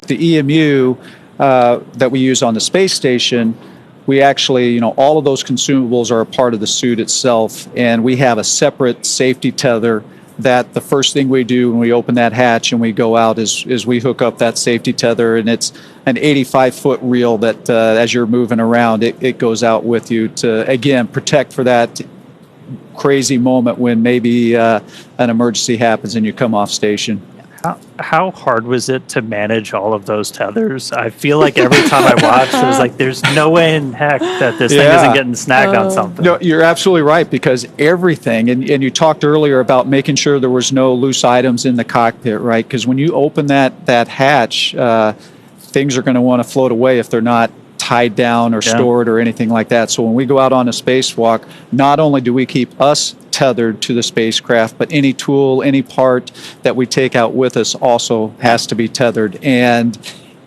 the EMU that we use on the space station, we actually, all of those consumables are a part of the suit itself, and we have a separate safety tether that the first thing we do when we open that hatch and we go out is we hook up that safety tether, and it's an 85-foot reel that as you're moving around, it goes out with you to, again, protect for that crazy moment when maybe an emergency happens and you come off station. How hard was it to manage all of those tethers? I feel like every time I watch, there's no way in heck that this thing isn't getting snagged on something. No, you're absolutely right, because everything, and you talked earlier about making sure there was no loose items in the cockpit, right? Because when you open that hatch, things are going to want to float away if they're not tied down or stored or anything like that. So when we go out on a spacewalk, not only do we keep us tethered to the spacecraft, but any tool, any part that we take out with us also has to be tethered. And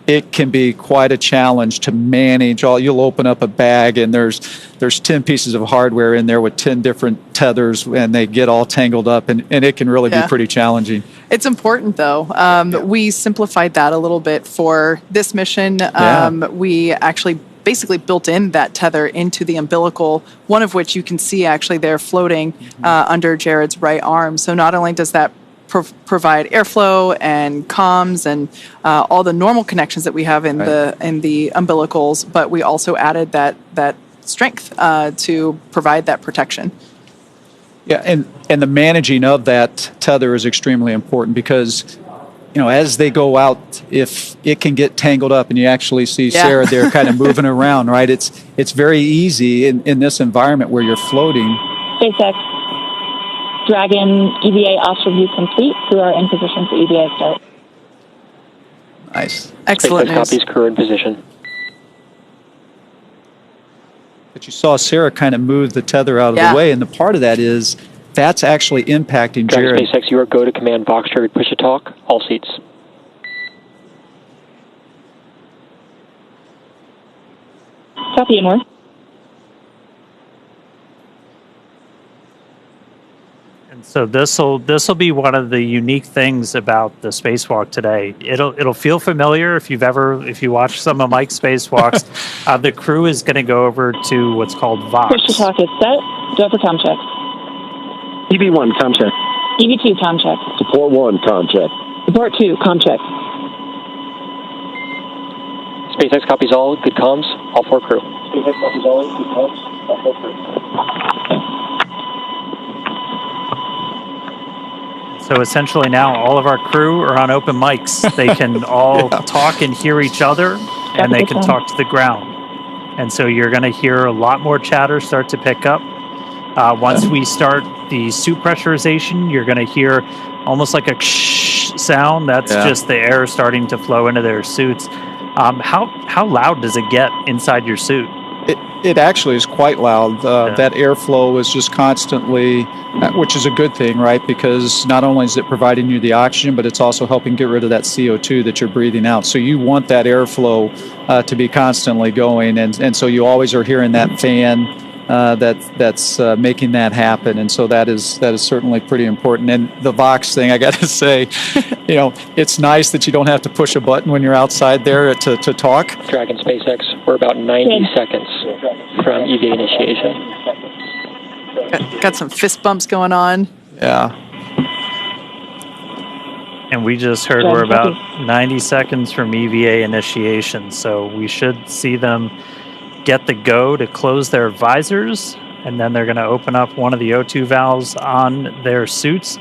it can be quite a challenge to manage. You'll open up a bag and there's 10 pieces of hardware in there with 10 different tethers, and they get all tangled up, and it can really be pretty challenging. It's important, though. We simplified that a little bit for this mission. We actually basically built in that tether into the umbilical, one of which you can see actually there floating under Jared's right arm. So not only does that provide airflow and comms and all the normal connections that we have in the umbilicals, but we also added that strength to provide that protection. Yeah, and the managing of that tether is extremely important, because as they go out, if it can get tangled up, and you actually see Sarah there kind of moving around, right? It's very easy in this environment where you're floating. SpaceX Dragon EVA offshore view complete. Crew are in position for EVA start. Nice. Excellent news. Copies, crew in position. But you saw Sarah kind of move the tether out of the way, and the part of that is that's actually impacting Jared. Dragon SpaceX, you are go to command box target push to talk, all seats. Copy, and more. And so this will be one of the unique things about the spacewalk today. It'll feel familiar if you watch some of Mike's spacewalks. The crew is going to go over to what's called Vox. Push to talk is set. Go for comm check. EV1, comm check. EV2, comm check. Support 1, comm check. Support 2, comm check. SpaceX copies all, good comms, all 4 crew. SpaceX copies all, good comms, all 4 crew. So essentially now all of our crew are on open mics. They can all talk and hear each other, and they can talk to the ground. And so you're going to hear a lot more chatter start to pick up. Once we start the suit pressurization, you're going to hear almost like a sound. That's just the air starting to flow into their suits. How loud does it get inside your suit? It actually is quite loud. That airflow is just constantly, which is a good thing, right? Because not only is it providing you the oxygen, but it's also helping get rid of that CO2 that you're breathing out. So you want that airflow to be constantly going, and so you always are hearing that fan that's making that happen. And so that is certainly pretty important. And the Vox thing, I got to say, it's nice that you don't have to push a button when you're outside there to talk. Dragon SpaceX, we're about 90 seconds from EVA initiation. Got some fist bumps going on. Yeah. And we just heard we're about 90 seconds from EVA initiation, so we should see them get the go to close their visors, and then they're going to open up one of the O2 valves on their suits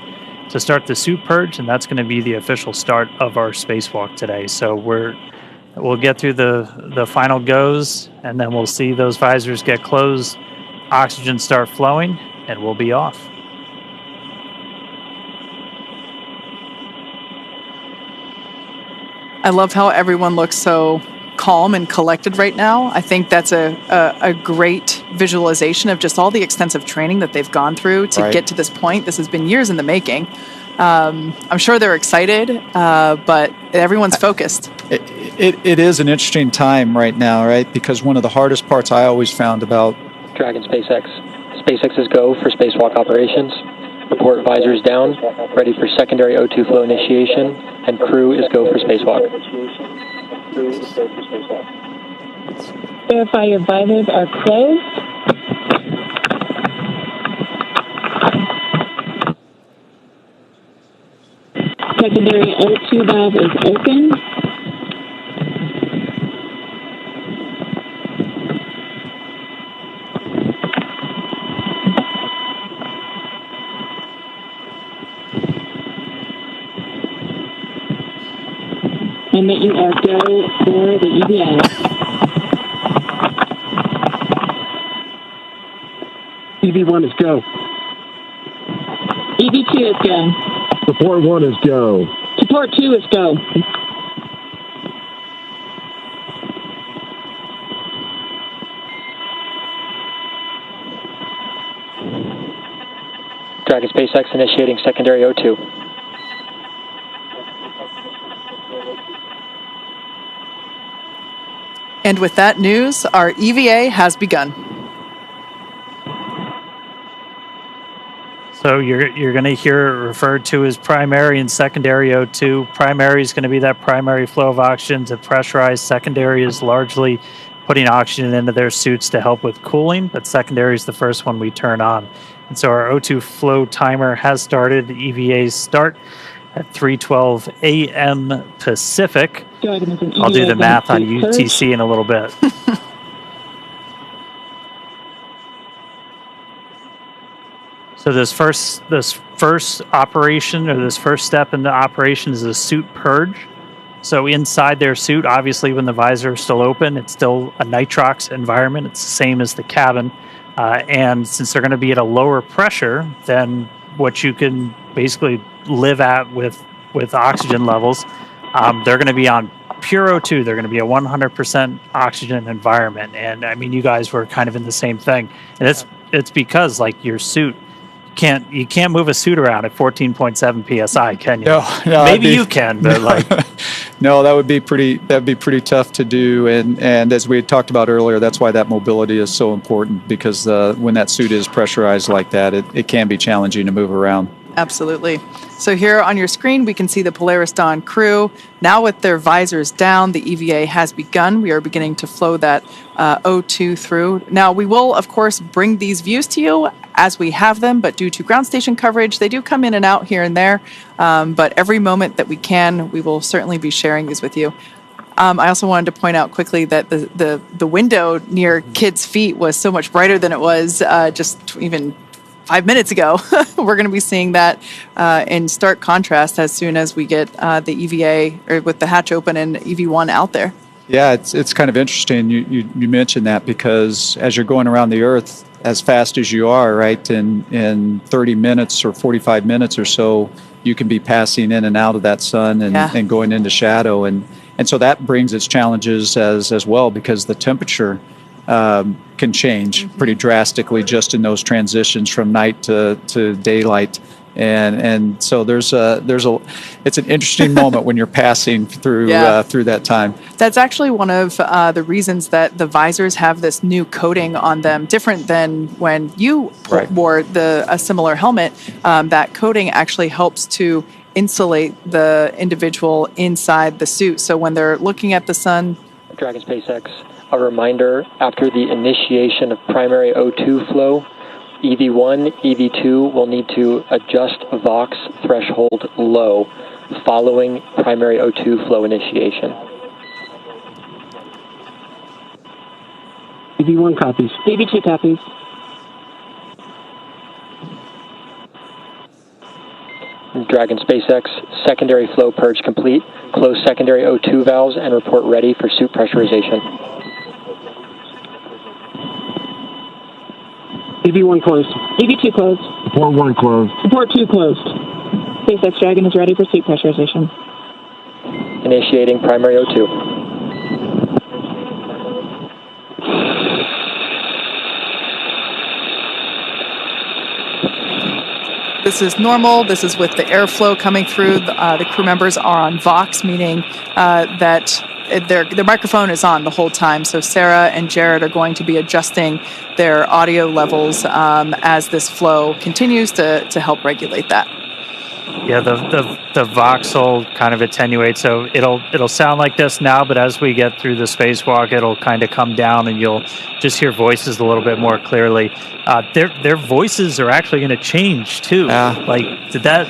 to start the suit purge, and that's going to be the official start of our spacewalk today. So we'll get through the final goes, and then we'll see those visors get closed, oxygen start flowing, and we'll be off. I love how everyone looks so calm and collected right now. I think that's a great visualization of just all the extensive training that they've gone through to get to this point. This has been years in the making. I'm sure they're excited, but everyone's focused. It is an interesting time right now, right? Because one of the hardest parts I always found about Dragon SpaceX. SpaceX is go for spacewalk operations. Report visors down, ready for secondary O2 flow initiation, and crew is go for spacewalk. Verify your visors are closed. Secondary O2 valve is open. And that you are go for the EVA. EV1 is go. EV2 is go. Support 1 is go. Support 2 is go. Dragon SpaceX initiating secondary O2. And with that news, our EVA has begun. So you're going to hear it referred to as primary and secondary O2. Primary is going to be that primary flow of oxygen to pressurize. Secondary is largely putting oxygen into their suits to help with cooling, but secondary is the first one we turn on. And so our O2 flow timer has started. The EVAs start at 3:12 a.m. Pacific. I'll do the math on UTC in a little bit. So this first operation, or this first step in the operation, is a suit purge. So inside their suit, obviously when the visor is still open, it's still a nitrox environment. It's the same as the cabin. And since they're going to be at a lower pressure than what you can basically live at with oxygen levels, they're going to be on pure O2. They're going to be a 100% oxygen environment. And I mean, you guys were kind of in the same thing. And it's because like your suit, you can't move a suit around at 14.7 psi, can you? No, maybe you can, but like no, that'd be pretty tough to do. And as we had talked about earlier, that's why that mobility is so important, because when that suit is pressurized like that, it can be challenging to move around. Absolutely. So here on your screen, we can see the Polaris Dawn crew. Now with their visors down, the EVA has begun. We are beginning to flow that O2 through. Now, we will, of course, bring these views to you as we have them, but due to ground station coverage, they do come in and out here and there. But every moment that we can, we will certainly be sharing these with you. I also wanted to point out quickly that the window near kids' feet was so much brighter than it was just even 5 minutes ago. We're going to be seeing that in stark contrast as soon as we get the EVA, or with the hatch open and EV1 out there. Yeah, it's kind of interesting you mentioned that, because as you're going around the Earth as fast as you are, right, in 30 minutes or 45 minutes or so, you can be passing in and out of that sun and going into shadow. And so that brings its challenges as well, because the temperature can change pretty drastically just in those transitions from night to daylight, and so it's an interesting moment when you're passing through that time. That's actually one of the reasons that the visors have this new coating on them, different than when you wore a similar helmet. That coating actually helps to insulate the individual inside the suit, so when they're looking at the sun. Dragon SpaceX, a reminder, after the initiation of primary O2 flow, EV1, EV2 will need to adjust VOX threshold low following primary O2 flow initiation. EV1 copies. EV2 copies. Dragon SpaceX, secondary flow purge complete. Close secondary O2 valves and report ready for suit pressurization. EV1 closed. EV2 closed. Support 1 closed. Support 2 closed. SpaceX Dragon is ready for suit pressurization. Initiating primary O2. This is normal. This is with the airflow coming through. The crew members are on Vox, meaning that their microphone is on the whole time. So Sarah and Jared are going to be adjusting their audio levels as this flow continues to help regulate that. Yeah, the voxel kind of attenuates, so it'll sound like this now, but as we get through the spacewalk, it'll kind of come down, and you'll just hear voices a little bit more clearly. Their voices are actually going to change too. Like, did that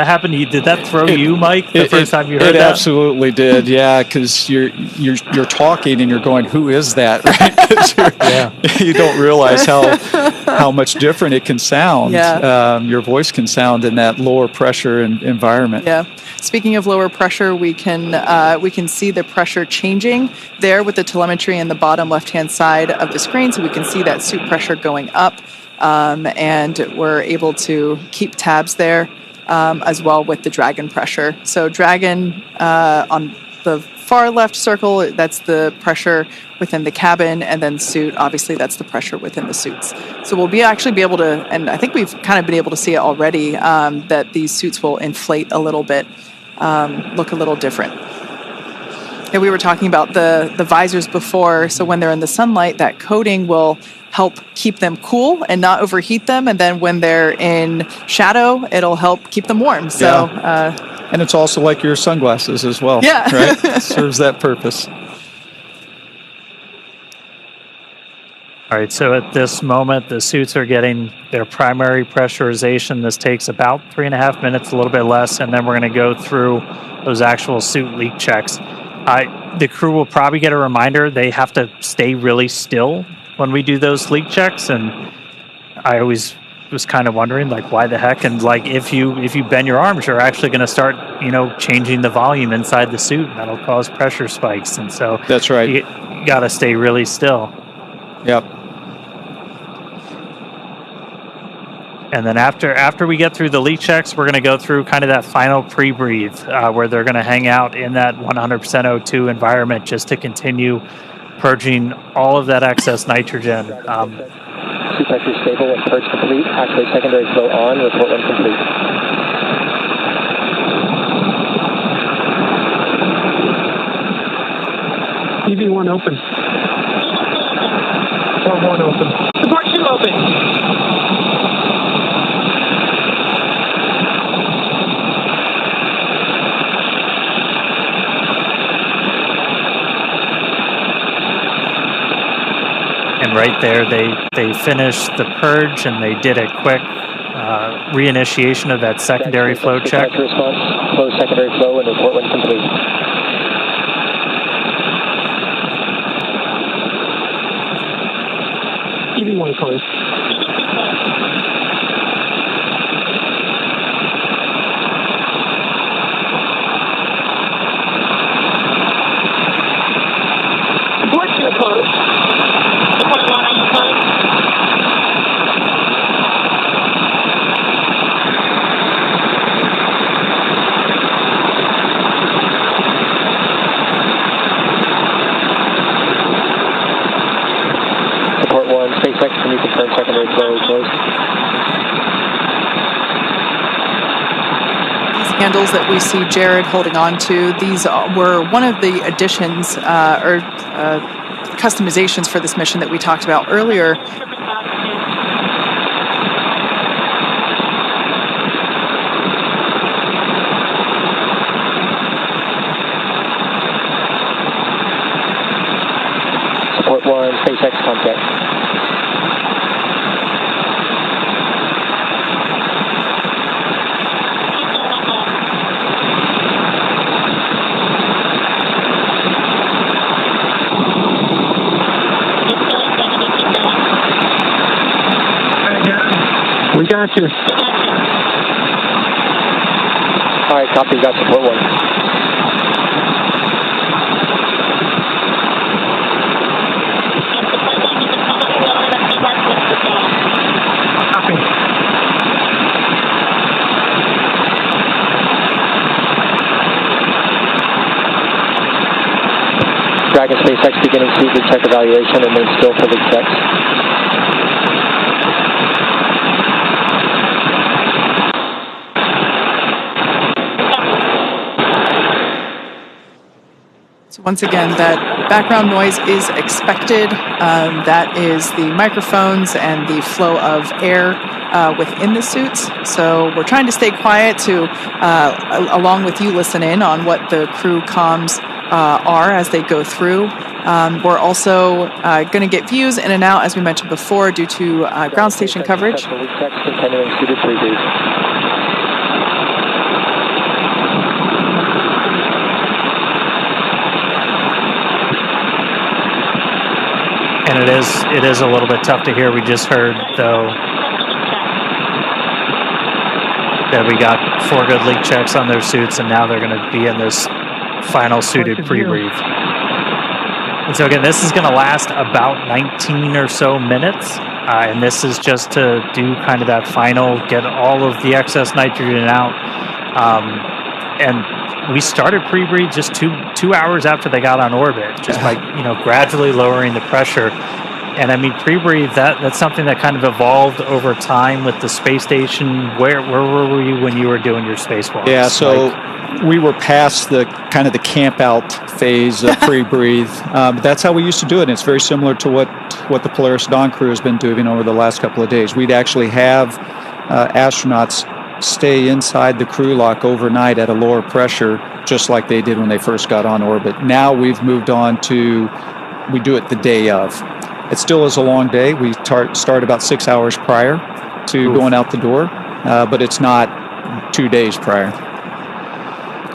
happen to you? Did that throw you, Mike, the first time you heard that? It absolutely did. Yeah, because you're talking and you're going, "Who is that?" Right? You don't realize how much different it can sound. Yeah. Your voice can sound in that lower pressure environment. Yeah. Speaking of lower pressure, we can see the pressure changing there with the telemetry in the bottom left-hand side of the screen, so we can see that suit pressure going up, and we're able to keep tabs there as well with the Dragon pressure. So Dragon on the far left circle, that's the pressure within the cabin, and then suit, obviously that's the pressure within the suits. So we'll actually be able to, and I think we've kind of been able to see it already, that these suits will inflate a little bit, look a little different. And we were talking about the visors before, so when they're in the sunlight, that coating will help keep them cool and not overheat them, and then when they're in shadow, it'll help keep them warm. So, and it's also like your sunglasses as well. Yeah. Right? Serves that purpose. All right, so at this moment, the suits are getting their primary pressurization. This takes about 3.5 minutes, a little bit less, and then we're going to go through those actual suit leak checks. The crew will probably get a reminder they have to stay really still when we do those leak checks, and I always was kind of wondering, like, why the heck? And like, if you bend your arms, you're actually going to start, changing the volume inside the suit, and that'll cause pressure spikes. And so that's right. You got to stay really still. Yep. And then after we get through the leak checks, we're going to go through kind of that final pre-breathe, where they're going to hang out in that 100% O2 environment just to continue purging all of that excess nitrogen. Suit pressure stable and purge complete. Activate secondary flow on. Report when complete. EV1 open. Support 1 open. Support 2 open. And right there, they finished the purge, and they did a quick reinitiation of that secondary flow check. Response, close secondary flow, and report when complete. EV1 closed. Support 2 closed. Support 1, SpaceX, can you confirm secondary flow closed? These handles that we see Jared holding on to, these were one of the additions or customizations for this mission that we talked about earlier. Support 1, SpaceX contact. We got you. All right, copy. Got support 1. Copy. Dragon SpaceX beginning suit leak check evaluation. Remain still for leak checks. So once again, that background noise is expected. That is the microphones and the flow of air within the suits. So we're trying to stay quiet to, along with you, listen in on what the crew comms are as they go through. We're also going to get views in and out, as we mentioned before, due to ground station coverage. Continuing suited prebrief. And it is a little bit tough to hear. We just heard, though, that we got 4 good leak checks on their suits, and now they're going to be in this final suited pre-brief. And so again, this is going to last about 19 or so minutes, and this is just to do kind of that final, get all of the excess nitrogen out. And we started pre-breathe just two hours after they got on orbit, just by gradually lowering the pressure. And I mean, pre-breathe, that's something that kind of evolved over time with the space station. Where were you when you were doing your spacewalks? Yeah, so we were past the kind of the camp out phase of pre-breathe. That's how we used to do it. And it's very similar to what the Polaris Dawn crew has been doing over the last couple of days. We'd actually have astronauts stay inside the crew lock overnight at a lower pressure, just like they did when they first got on orbit. Now we've moved on to, we do it the day of. It still is a long day. We start about 6 hours prior to going out the door, but it's not 2 days prior.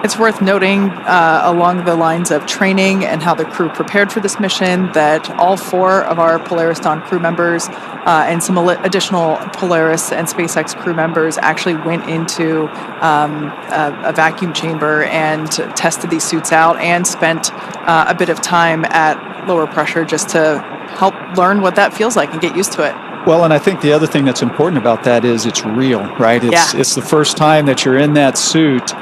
It's worth noting along the lines of training and how the crew prepared for this mission that all 4 of our Polaris Dawn crew members and some additional Polaris and SpaceX crew members actually went into a vacuum chamber and tested these suits out and spent a bit of time at lower pressure just to help learn what that feels like and get used to it. Well, and I think the other thing that's important about that is it's real, right? It's the first time that you're in that suit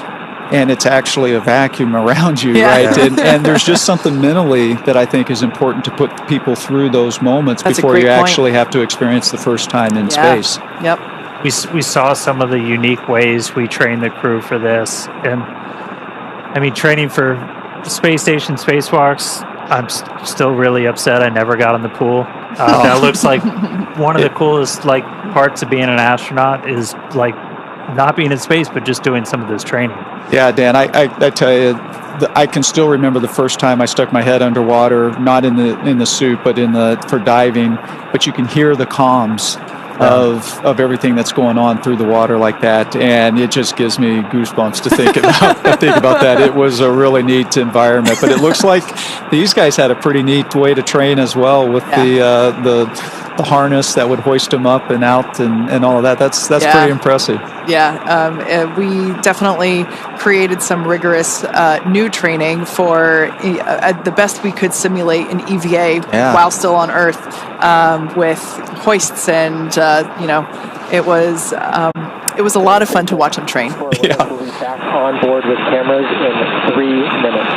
and it's actually a vacuum around you, right? And there's just something mentally that I think is important to put people through those moments before you actually have to experience the first time in space. Yep. We saw some of the unique ways we trained the crew for this. And I mean, training for space station spacewalks, I'm still really upset I never got in the pool. That looks like one of the coolest parts of being an astronaut is not being in space, but just doing some of this training. Yeah, Dan, I tell you, I can still remember the first time I stuck my head underwater, not in the suit, but for diving. But you can hear the comms of everything that's going on through the water like that, and it just gives me goosebumps to think about that. It was a really neat environment, but it looks like these guys had a pretty neat way to train as well with the harness that would hoist them up and out and all of that. That's pretty impressive. Yeah, we definitely created some rigorous new training for the best we could simulate an EVA while still on Earth with hoists and it was a lot of fun to watch them train. Yeah. We'll be back on board with cameras in 3 minutes.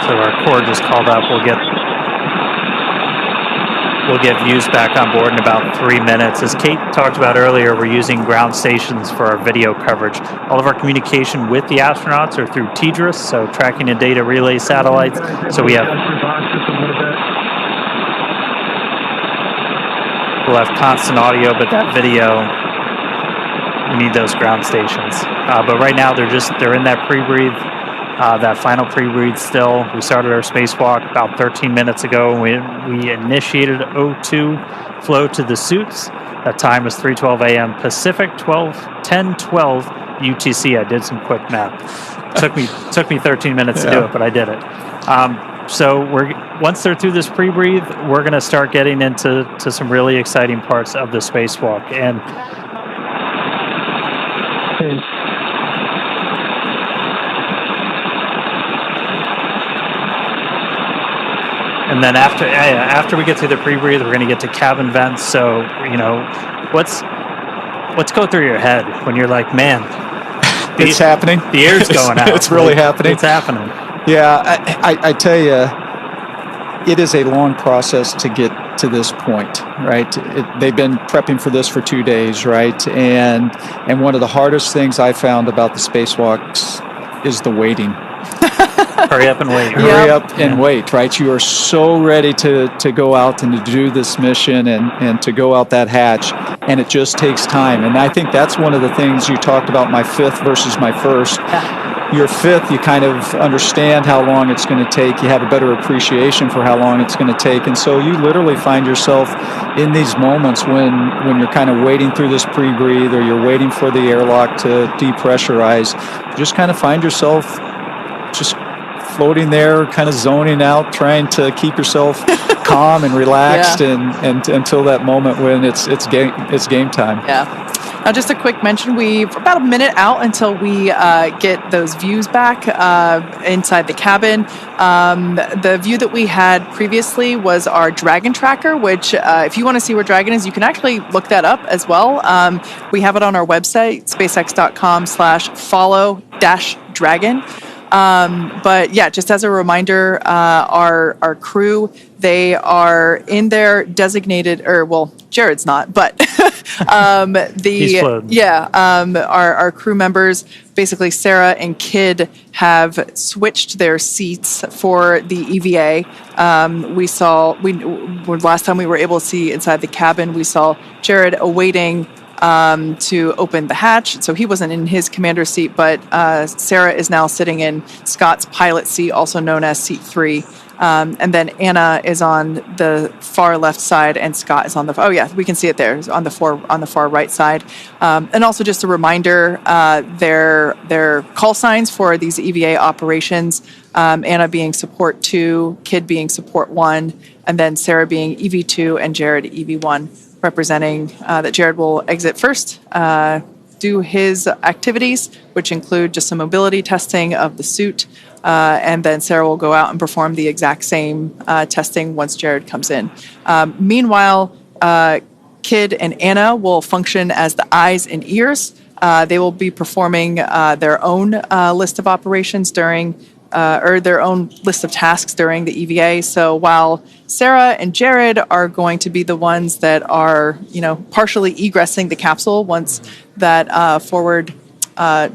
So our core just called up. We'll get views back on board in about 3 minutes. As Kate talked about earlier, we're using ground stations for our video coverage. All of our communication with the astronauts are through TDRS, so tracking and data relay satellites. So we'll have constant audio, but that video, we need those ground stations. But right now they're in that pre-breathe. That final pre-breathe still. We started our spacewalk about 13 minutes ago. We initiated O2 flow to the suits. That time was 3:12 a.m. Pacific, 10:12 UTC. I did some quick math. Took me 13 minutes to do it, but I did it. So once they're through this pre-breathe, we're going to start getting into some really exciting parts of the spacewalk. And then after we get through the pre-breathe, we're going to get to cabin vents. So, what's going through your head when you're like, man, it's happening. The air's going out. It's really happening. It's happening. Yeah, I tell you, it is a long process to get to this point, right? They've been prepping for this for 2 days, right? And one of the hardest things I found about the spacewalks is the waiting. Hurry up and wait. Hurry up and wait, right? You are so ready to go out and to do this mission and to go out that hatch, and it just takes time. And I think that's one of the things you talked about, my fifth versus my first. Your fifth, you kind of understand how long it's going to take. You have a better appreciation for how long it's going to take. And so you literally find yourself in these moments when you're kind of waiting through this pre-breathe, or you're waiting for the airlock to depressurize. You just kind of find yourself just floating there, kind of zoning out, trying to keep yourself calm and relaxed, and until that moment when it's game time. Yeah. Now, just a quick mention, we're about a minute out until we get those views back inside the cabin. The view that we had previously was our Dragon tracker, which if you want to see where Dragon is, you can actually look that up as well. We have it on our website, spacex.com/follow-dragon. But yeah, just as a reminder, our crew, they are in their designated, or well, Jared's not, but our crew members, basically Sarah and Kid, have switched their seats for the EVA. Last time we were able to see inside the cabin, we saw Jared awaiting to open the hatch. So he wasn't in his commander seat, but Sarah is now sitting in Scott's pilot seat, also known as seat 3. And then Anna is on the far left side, and Scott is on the, we can see it there, on the far right side. And also just a reminder, their call signs for these EVA operations, Anna being support 2, Kid being support 1, and then Sarah being EV2 and Jared EV1, representing that Jared will exit first, do his activities, which include just some mobility testing of the suit, and then Sarah will go out and perform the exact same testing once Jared comes in. Meanwhile, Kid and Anna will function as the eyes and ears. They will be performing their own list of operations during or their own list of tasks during the EVA. So while Sarah and Jared are going to be the ones that are, partially egressing the capsule once that forward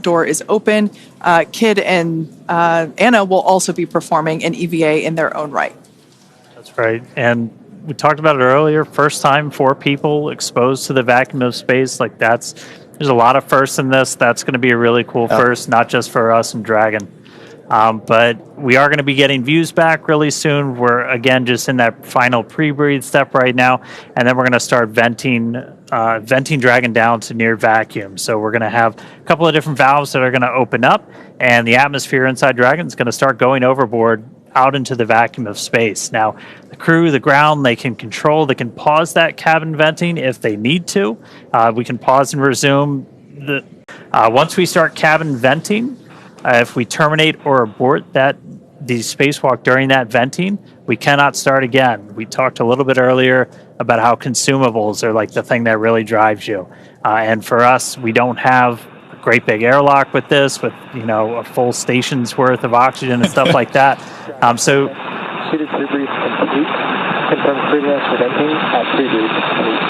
door is open, Kid and Anna will also be performing an EVA in their own right. That's right. And we talked about it earlier, first time 4 people exposed to the vacuum of space. There's a lot of firsts in this. That's going to be a really cool first, not just for us and Dragon. But we are going to be getting views back really soon. We're, again, just in that final pre-breathe step right now. And then we're going to start venting Dragon down to near vacuum. So we're going to have a couple of different valves that are going to open up. And the atmosphere inside Dragon is going to start going overboard out into the vacuum of space. Now, the crew, the ground, they can pause that cabin venting if they need to. We can pause and resume. Once we start cabin venting, if we terminate or abort the spacewalk during that venting, we cannot start again. We talked a little bit earlier about how consumables are like the thing that really drives you. And for us, we don't have a great big airlock with this, with a full station's worth of oxygen and stuff like that. So suited pre-breathe complete. Confirm freelance for venting at pre-breathe complete.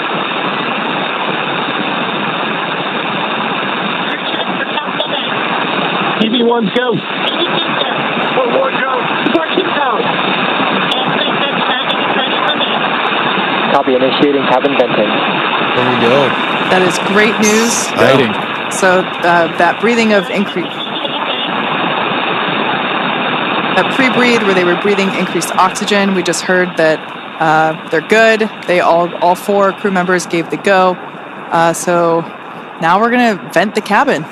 EV1's go. Forward go. Parking down. Copy, initiating cabin venting. There we go. That is great news. Exciting. So that breathing of that pre-breathe where they were breathing increased oxygen, we just heard that they're good. They all 4 crew members gave the go. So now we're going to vent the cabin.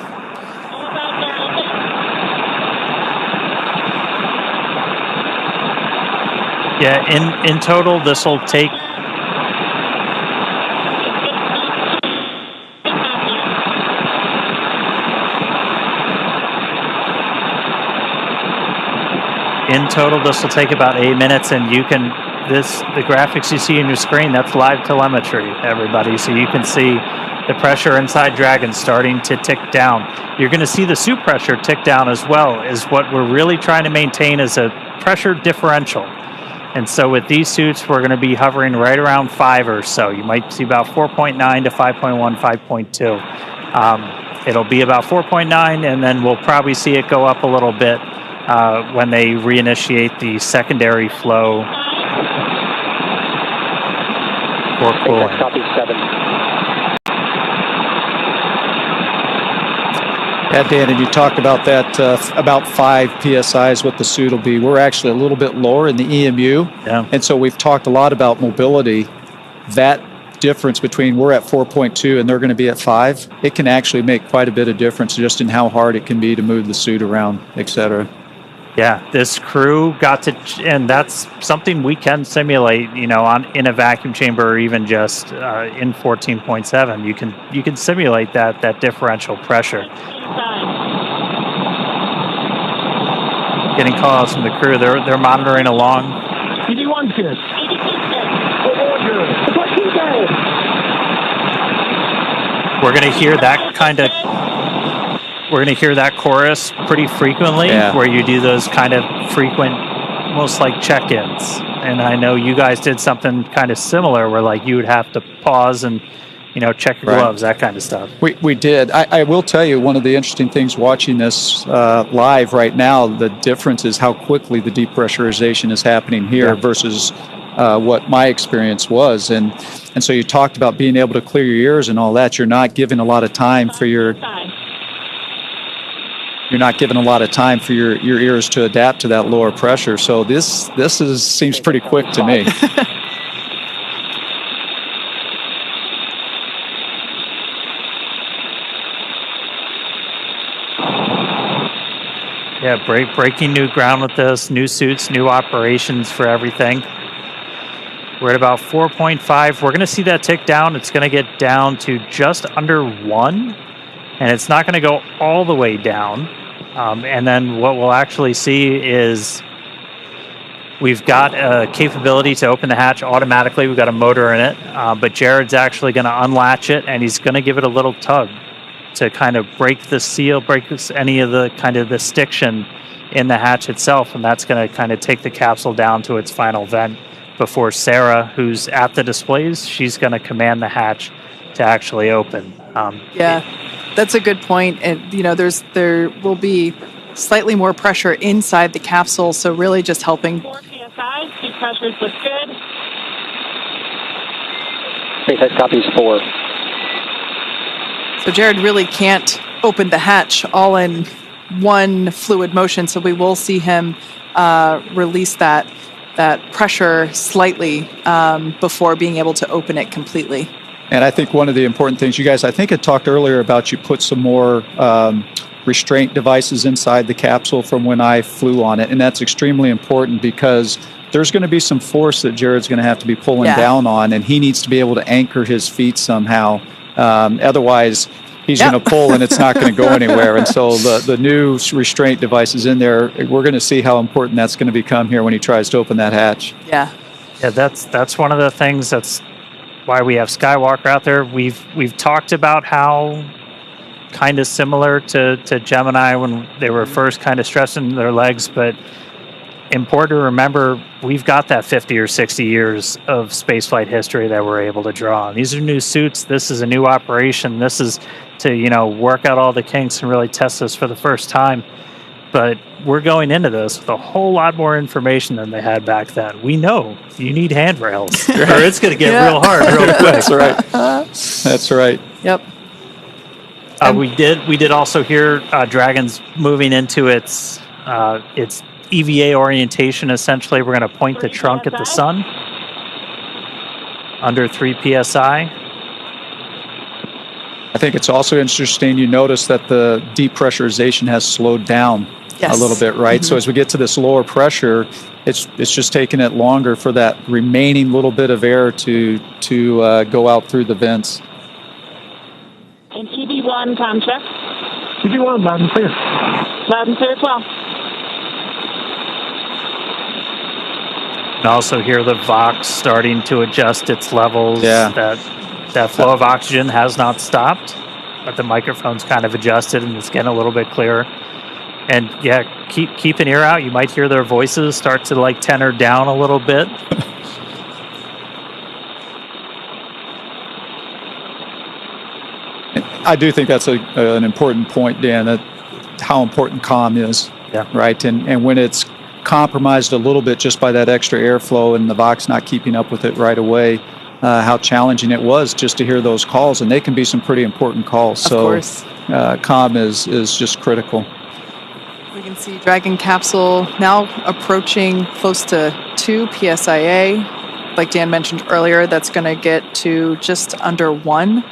yeah, in total, this will take about 8 minutes, and you can the graphics you see on your screen, that's live telemetry, everybody. So you can see the pressure inside Dragon starting to tick down. You're going to see the suit pressure tick down as well, is what we're really trying to maintain is a pressure differential. And so with these suits, we're going to be hovering right around 5 or so. You might see about 4.9 to 5.1, 5.2. It'll be about 4.9, and then we'll probably see it go up a little bit when they reinitiate the secondary flow for cooling. Copy 7. Yeah, Dan, and you talked about that, about 5 PSI is what the suit will be. We're actually a little bit lower in the EMU. Yeah. And so we've talked a lot about mobility. That difference between we're at 4.2 and they're going to be at 5, it can actually make quite a bit of difference just in how hard it can be to move the suit around, et cetera. Yeah, this crew got to, and that's something we can simulate, you know, in a vacuum chamber or even just in 14.7. You can simulate that differential pressure. Getting calls from the crew. They're monitoring along. EV1 kiss. We're going to hear that chorus pretty frequently, where you do those kind of frequent, almost like check-ins. And I know you guys did something kind of similar where like you would have to pause and, you know, check your gloves, that kind of stuff. We did. I will tell you, one of the interesting things watching this live right now, the difference is how quickly the depressurization is happening here versus what my experience was. And so you talked about being able to clear your ears and all that. You're not giving a lot of time for your ears to adapt to that lower pressure. So this seems pretty quick to me. Yeah, breaking new ground with this, new suits, new operations for everything. We're at about 4.5. We're going to see that tick down. It's going to get down to just under 1, and it's not going to go all the way down. And then what we'll actually see is we've got a capability to open the hatch automatically. We've got a motor in it, but Jared's actually going to unlatch it, and he's going to give it a little tug to kind of break the seal, any of the kind of the stiction in the hatch itself, and that's going to kind of take the capsule down to its final vent before Sarah, who's at the displays, she's going to command the hatch to actually open. That's a good point. And you know, there will be slightly more pressure inside the capsule, so really just helping. 4 PSI, seat pressures look good. SpaceX copies 4. So Jared really can't open the hatch all in one fluid motion, so we will see him release that pressure slightly before being able to open it completely. And I think one of the important things, you guys, I think I talked earlier about you put some more restraint devices inside the capsule from when I flew on it, and that's extremely important because there's going to be some force that Jared's going to have to be pulling down on, and he needs to be able to anchor his feet somehow. Otherwise, he's going to pull and it's not going to go anywhere. And so the new restraint devices in there, we're going to see how important that's going to become here when he tries to open that hatch. Yeah, that's one of the things. That's why we have Skywalker out there. We've talked about how kind of similar to Gemini when they were first kind of stressing their legs, but important to remember, we've got that 50 or 60 years of spaceflight history that we're able to draw on. These are new suits. This is a new operation. This is to, you know, work out all the kinks and really test this for the first time. But we're going into this with a whole lot more information than they had back then. We know you need handrails, or it's going to get real hard real quick. That's right. That's right. Yep. We did also hear Dragon's moving into its EVA orientation. Essentially, we're going to point the trunk at the sun under 3 PSI. I think it's also interesting, you notice that the depressurization has slowed down a little bit, right? So as we get to this lower pressure, it's just taking it longer for that remaining little bit of air to go out through the vents. And EV1 com check. EV1, loud and clear. Loud and clear as well. And also hear the Vox starting to adjust its levels. That flow of oxygen has not stopped, but the microphone's kind of adjusted and it's getting a little bit clearer. And keep an ear out. You might hear their voices start to like tenor down a little bit. I do think that's an important point, Dan, that how important comm is. Yeah. Right. And when it's compromised a little bit just by that extra airflow and the Vox not keeping up with it right away, how challenging it was just to hear those calls, and they can be some pretty important calls. Of course. Comm is just critical. We can see Dragon capsule now approaching close to 2 PSIA. Like Dan mentioned earlier, that's going to get to just under 1.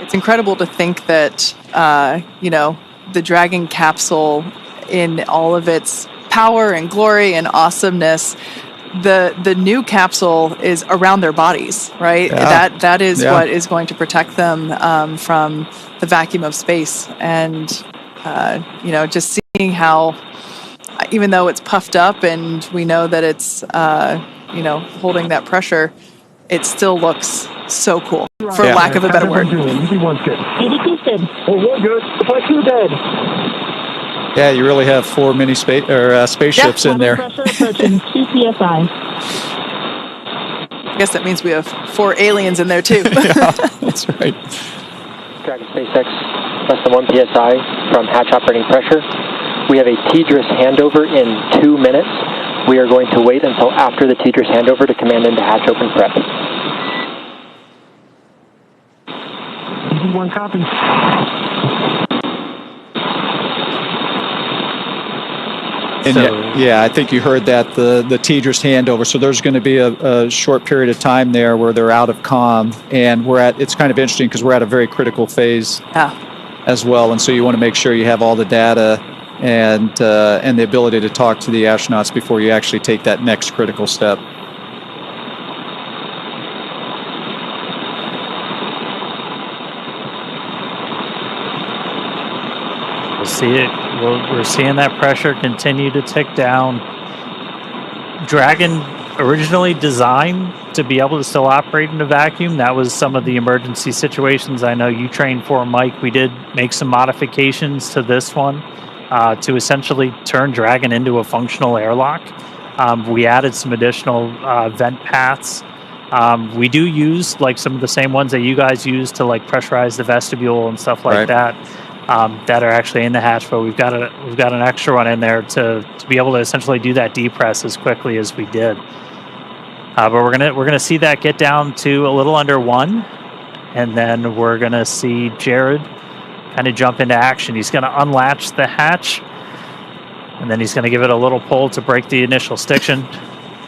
It's incredible to think that, the Dragon capsule in all of its power and glory and awesomeness, the new capsule is around their bodies, right? Yeah. That is what is going to protect them from the vacuum of space. And, just seeing how, even though it's puffed up and we know that it's, holding that pressure, it still looks so cool, for lack of a better word. EV1's good. EV2's good. Oh, we're good. Supply 2 dead. Yeah, you really have 4 mini spaceships in there. Pressure approaching 2 PSI. I guess that means we have 4 aliens in there too. Yeah, that's right. Dragon SpaceX, less than 1 PSI from hatch operating pressure. We have a TDRS handover in 2 minutes. We are going to wait until after the TDRS handover to command into hatch open prep. EV1 copy. And I think you heard that, the TDRS handover. So there's going to be a short period of time there where they're out of comm, and it's kind of interesting because we're at a very critical phase as well. And so you want to make sure you have all the data and the ability to talk to the astronauts before you actually take that next critical step. We'll see it. We're seeing that pressure continue to tick down. Dragon originally designed to be able to still operate in a vacuum. That was some of the emergency situations I know you trained for, Mike. We did make some modifications to this one to essentially turn Dragon into a functional airlock. We added some additional vent paths. We do use like some of the same ones that you guys use to like pressurize the vestibule and stuff like that. That are actually in the hatch, but we've got an extra one in there to be able to essentially do that depress as quickly as we did. But we're gonna see that get down to a little under 1, and then we're gonna see Jared kind of jump into action. He's gonna unlatch the hatch, and then he's gonna give it a little pull to break the initial stiction,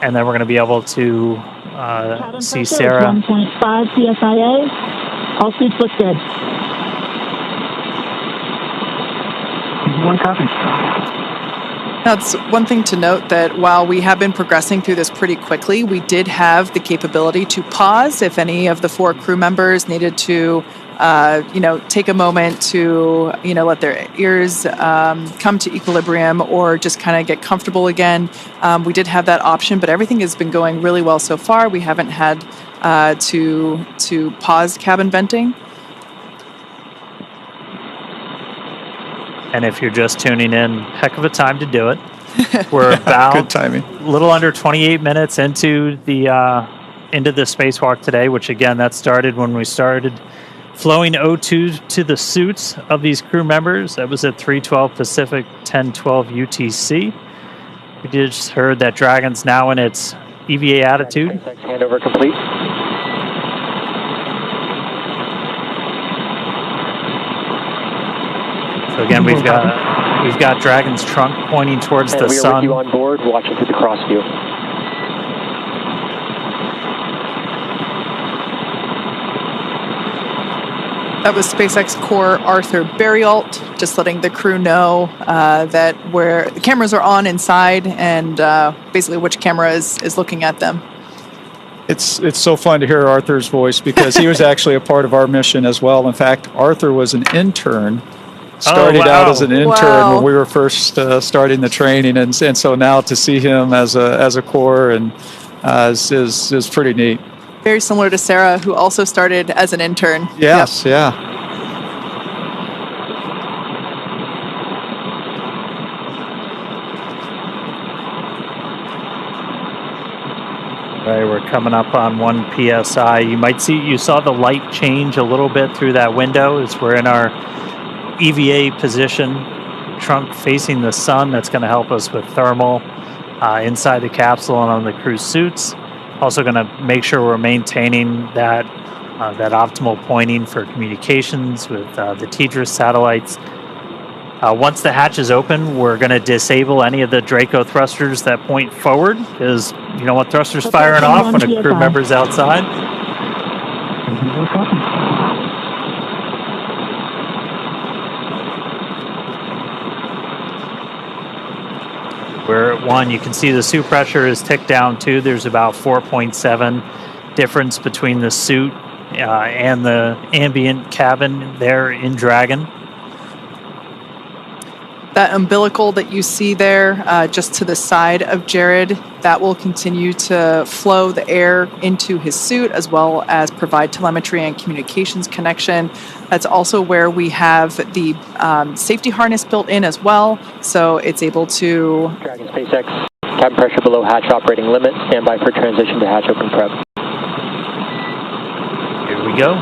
and then we're gonna be able to see Sarah. 1.5 PSIA. All suits look good. EV1 copy. Now, it's one thing to note that while we have been progressing through this pretty quickly, we did have the capability to pause if any of the 4 crew members needed to, take a moment to, let their ears come to equilibrium or just kind of get comfortable again. We did have that option, but everything has been going really well so far. We haven't had to pause cabin venting. And if you're just tuning in, heck of a time to do it. We're about good timing. A little under 28 minutes into the spacewalk today, which again, that started when we started flowing O2 to the suits of these crew members. That was at 3:12 Pacific, 10:12 UTC. We just heard that Dragon's now in its EVA attitude. Handover complete. So again, we've got Dragon's trunk pointing towards the sun. We are with you on board, watching through the cross view. That was SpaceX Core Arthur Berrialt, just letting the crew know that where the cameras are on inside and basically which camera is looking at them. It's so fun to hear Arthur's voice because he was actually a part of our mission as well. In fact, Arthur was an intern. Started out as an intern when we were first starting the training, and so now to see him as a core and is pretty neat. Very similar to Sarah, who also started as an intern. Yes, yeah. All right, we're coming up on 1 PSI. You saw the light change a little bit through that window as we're in our EVA position, trunk facing the sun. That's going to help us with thermal inside the capsule and on the crew suits. Also going to make sure we're maintaining that optimal pointing for communications with the TDRS satellites. Once the hatch is open, we're going to disable any of the Draco thrusters that point forward, because you don't want thrusters firing off when a crew member's outside. We're at 1. You can see the suit pressure is ticked down too. There's about 4.7 difference between the suit and the ambient cabin there in Dragon. That umbilical that you see there, just to the side of Jared, that will continue to flow the air into his suit as well as provide telemetry and communications connection. That's also where we have the safety harness built in as well, so it's able to... Dragon SpaceX, cabin pressure below hatch operating limit. Stand by for transition to hatch open prep. Here we go.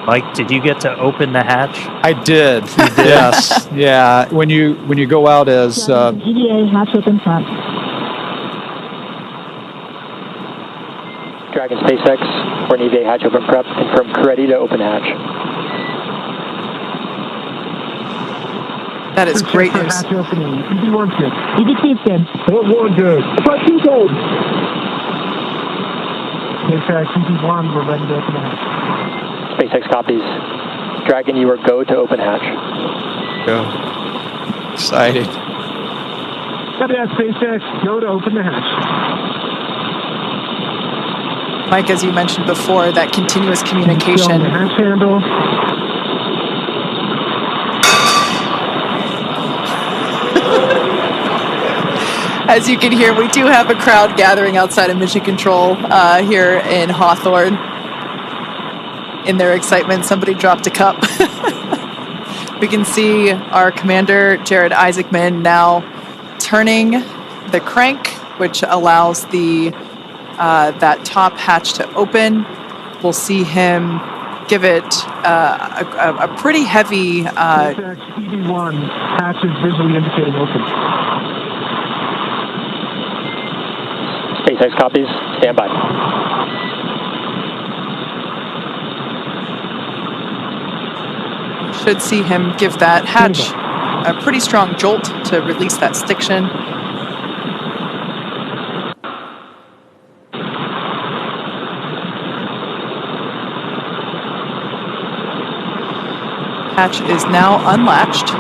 Mike, did you get to open the hatch? I did. Yes. Yeah. When you go out as EVA hatch open front. Dragon SpaceX, we're in EVA hatch open prep. Confirm crew ready to open hatch. That is great news. Hatch opening. EV1's good. EV2's good. EV1 good. EV2 good. SpaceX, EV1, we're ready to open the hatch. SpaceX copies. Dragon, you are go to open hatch. Go. Exciting. Copy that, SpaceX, go to open the hatch. Mike, as you mentioned before, that continuous communication. The hatch handle. As you can hear, we do have a crowd gathering outside of Mission Control here in Hawthorne. In their excitement, somebody dropped a cup. We can see our commander, Jared Isaacman, now turning the crank, which allows the that top hatch to open. We'll see him give it a pretty heavy... EV1, hatch is visually indicating open. SpaceX copies. Stand by. Should see him give that hatch a pretty strong jolt to release that stiction. Hatch is now unlatched.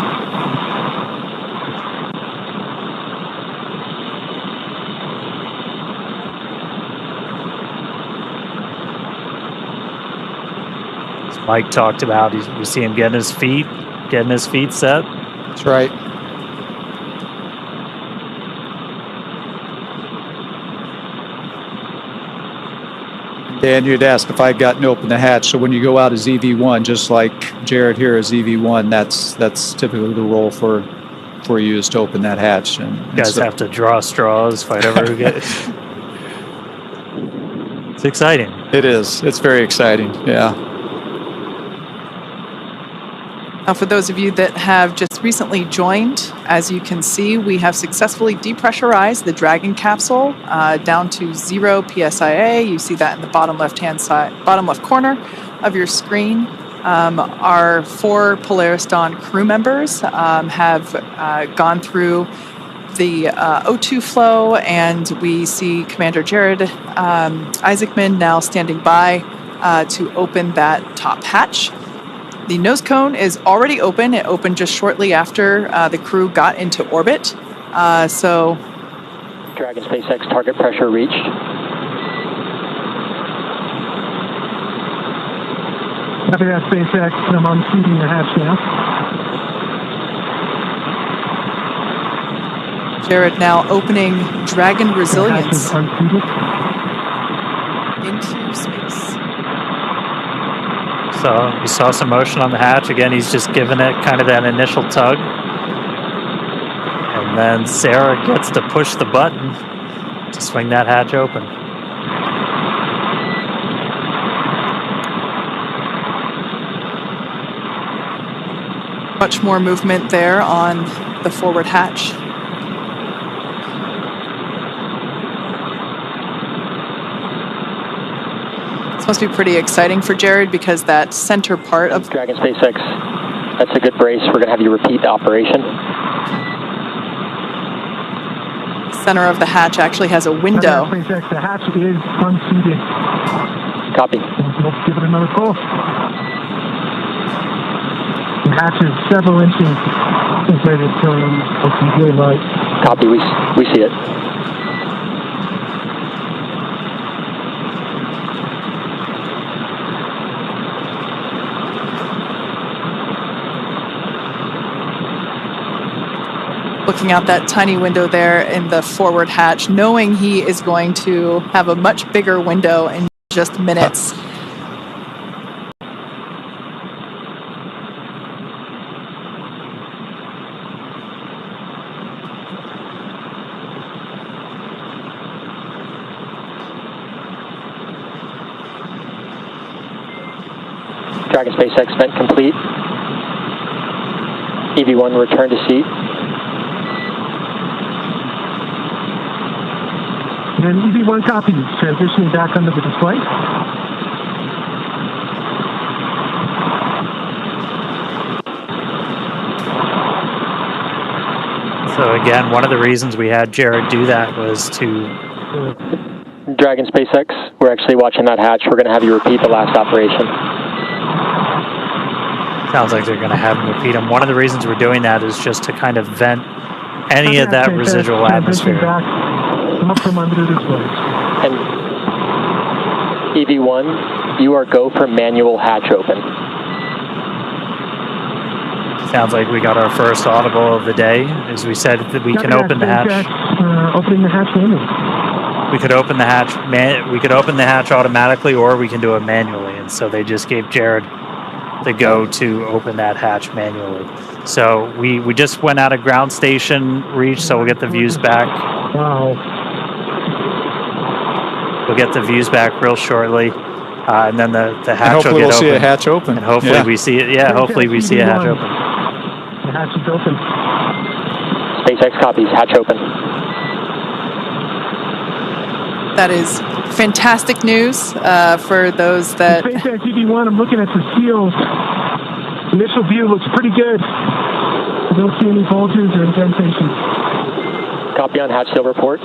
Mike talked about, you see him getting his feet set. That's right. Dan, you'd asked if I'd gotten open the hatch. So when you go out as EV1, just like Jared here as EV1, that's typically the role for you is to open that hatch. And you guys have to draw straws, fight over who gets. It's exciting. It is. It's very exciting. Yeah. Now, for those of you that have just recently joined, as you can see, we have successfully depressurized the Dragon capsule down to 0 PSIA. You see that in the bottom left corner of your screen. Our 4 Polaris Dawn crew members have gone through the O2 flow, and we see Commander Jared Isaacman now standing by to open that top hatch. The nose cone is already open. It opened just shortly after the crew got into orbit. So, Dragon SpaceX target pressure reached. Copy that, SpaceX. I'm unseating the hatch now. Jared now opening Dragon Resilience into space. So you saw some motion on the hatch. Again, he's just giving it kind of that initial tug. And then Sarah gets to push the button to swing that hatch open. Much more movement there on the forward hatch. This must be pretty exciting for Jared because that center part of Dragon SpaceX, that's a good brace. We're going to have you repeat the operation. Center of the hatch actually has a window. SpaceX, the hatch is unseated. Copy. Let's give it another pull. The hatch is several inches inflated to the green light. Copy. We see it. Looking out that tiny window there in the forward hatch, knowing he is going to have a much bigger window in just minutes. Dragon SpaceX vent complete. EV1 return to seat. And EV1 copies, transitioning back under the display. So again, one of the reasons we had Jared do that was to... Dragon SpaceX, we're actually watching that hatch. We're going to have you repeat the last operation. Sounds like they're going to have him repeat them. One of the reasons we're doing that is just to kind of vent any of that residual atmosphere. Up from under the display. And EV1, you are go for manual hatch open. Sounds like we got our first audible of the day. As we said, that we can open the hatch. Opening the hatch manually. We could open the hatch. We could open the hatch automatically, or we can do it manually. And so they just gave Jared the go to open that hatch manually. So we just went out of ground station reach, so we'll get the views back. Wow. We'll get the views back real shortly, and then the hatch will get open. Hopefully we'll see a hatch open. And hopefully we see it. Yeah, hopefully we see a hatch open. The hatch is open. SpaceX copies. Hatch open. That is fantastic news for those that... SpaceX EV1, I'm looking at the seals. Initial view looks pretty good. I don't see any bulges or indentations. Copy on hatch seal report.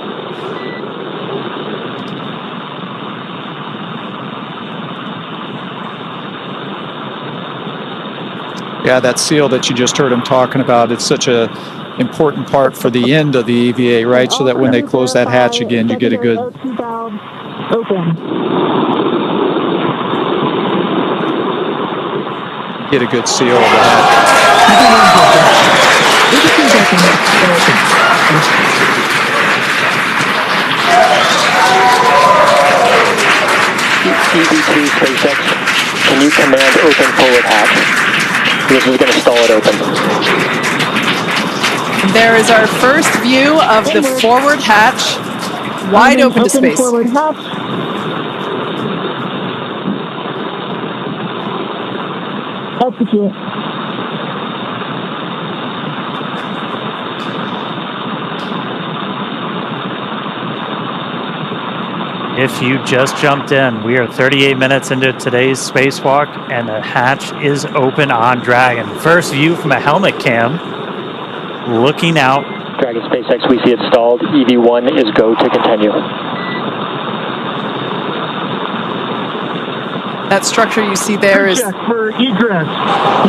Yeah, that seal that you just heard him talking about, it's such a important part for the end of the EVA, right? So that when they close that hatch again, you get a good... Get a good seal of that. EV2 SpaceX, can you command open forward hatch? This is going to stall it open. There is our first view of the forward hatch, wide open to space. Forward hatch. Execute. If you just jumped in, we are 38 minutes into today's spacewalk, and the hatch is open on Dragon. First view from a helmet cam, looking out. Dragon SpaceX, we see it stalled. EV1 is go to continue. That structure you see there is... Check for egress.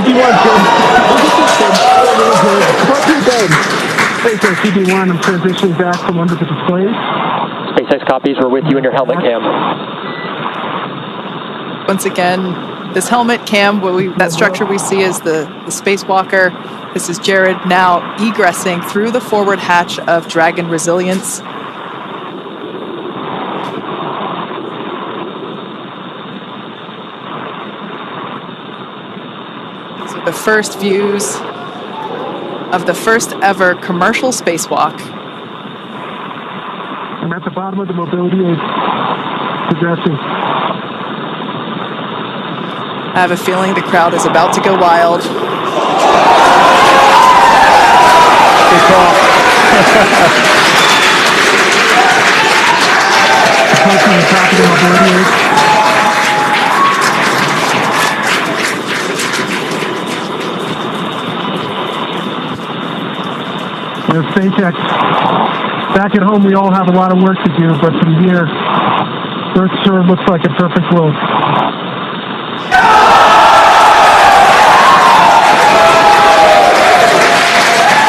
EV1 good. SpaceX EV1, I'm transitioning back from under the displays. SpaceX copies, we're with you in your helmet cam. Once again, this helmet cam, that structure we see is the spacewalker. This is Jared now egressing through the forward hatch of Dragon Resilience. the first views of the first ever commercial spacewalk. I'm at the bottom of the mobility aid, progressing. I have a feeling the crowd is about to go wild. Good call. Approaching the top of the mobility aid. There's SpaceX. Back at home, we all have a lot of work to do, but from here, Earth sure looks like a perfect world.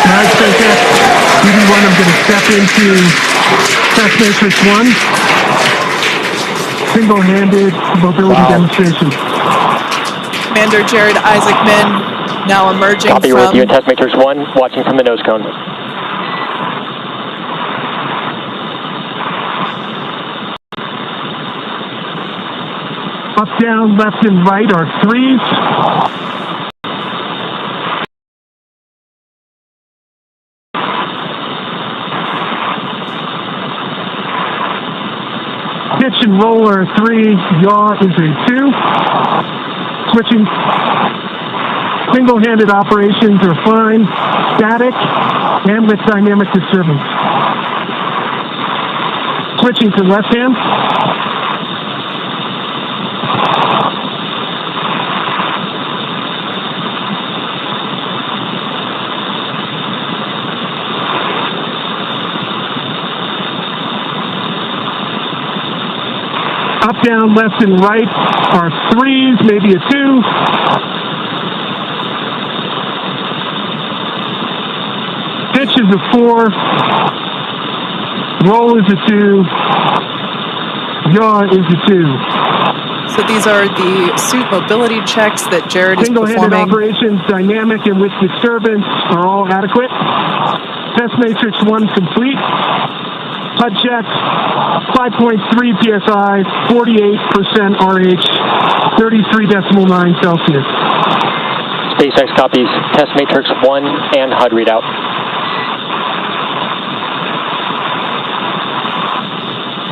Nice, SpaceX. EV1, I'm going to step into Test Matrix 1. Single-handed mobility demonstration. Commander Jared Isaacman now emerging Copy, from... with you in Test Matrix 1, watching from the nose cone. Up, down, left, and right are threes. Pitch and roll are 3. Yaw is a 2. Switching. Single-handed operations are fine. Static and with dynamic disturbance. Switching to left hand. Up, down, left, and right are 3s, maybe a 2. Pitch is a 4. Roll is a 2. Yaw is a 2. So these are the suit mobility checks that Jared is Single-handed performing. operations, dynamic and with disturbance, are all adequate. Test Matrix 1 complete. HUD check, 5.3 PSI, 48% RH, 33.9 Celsius. SpaceX copies Test Matrix 1 and HUD readout.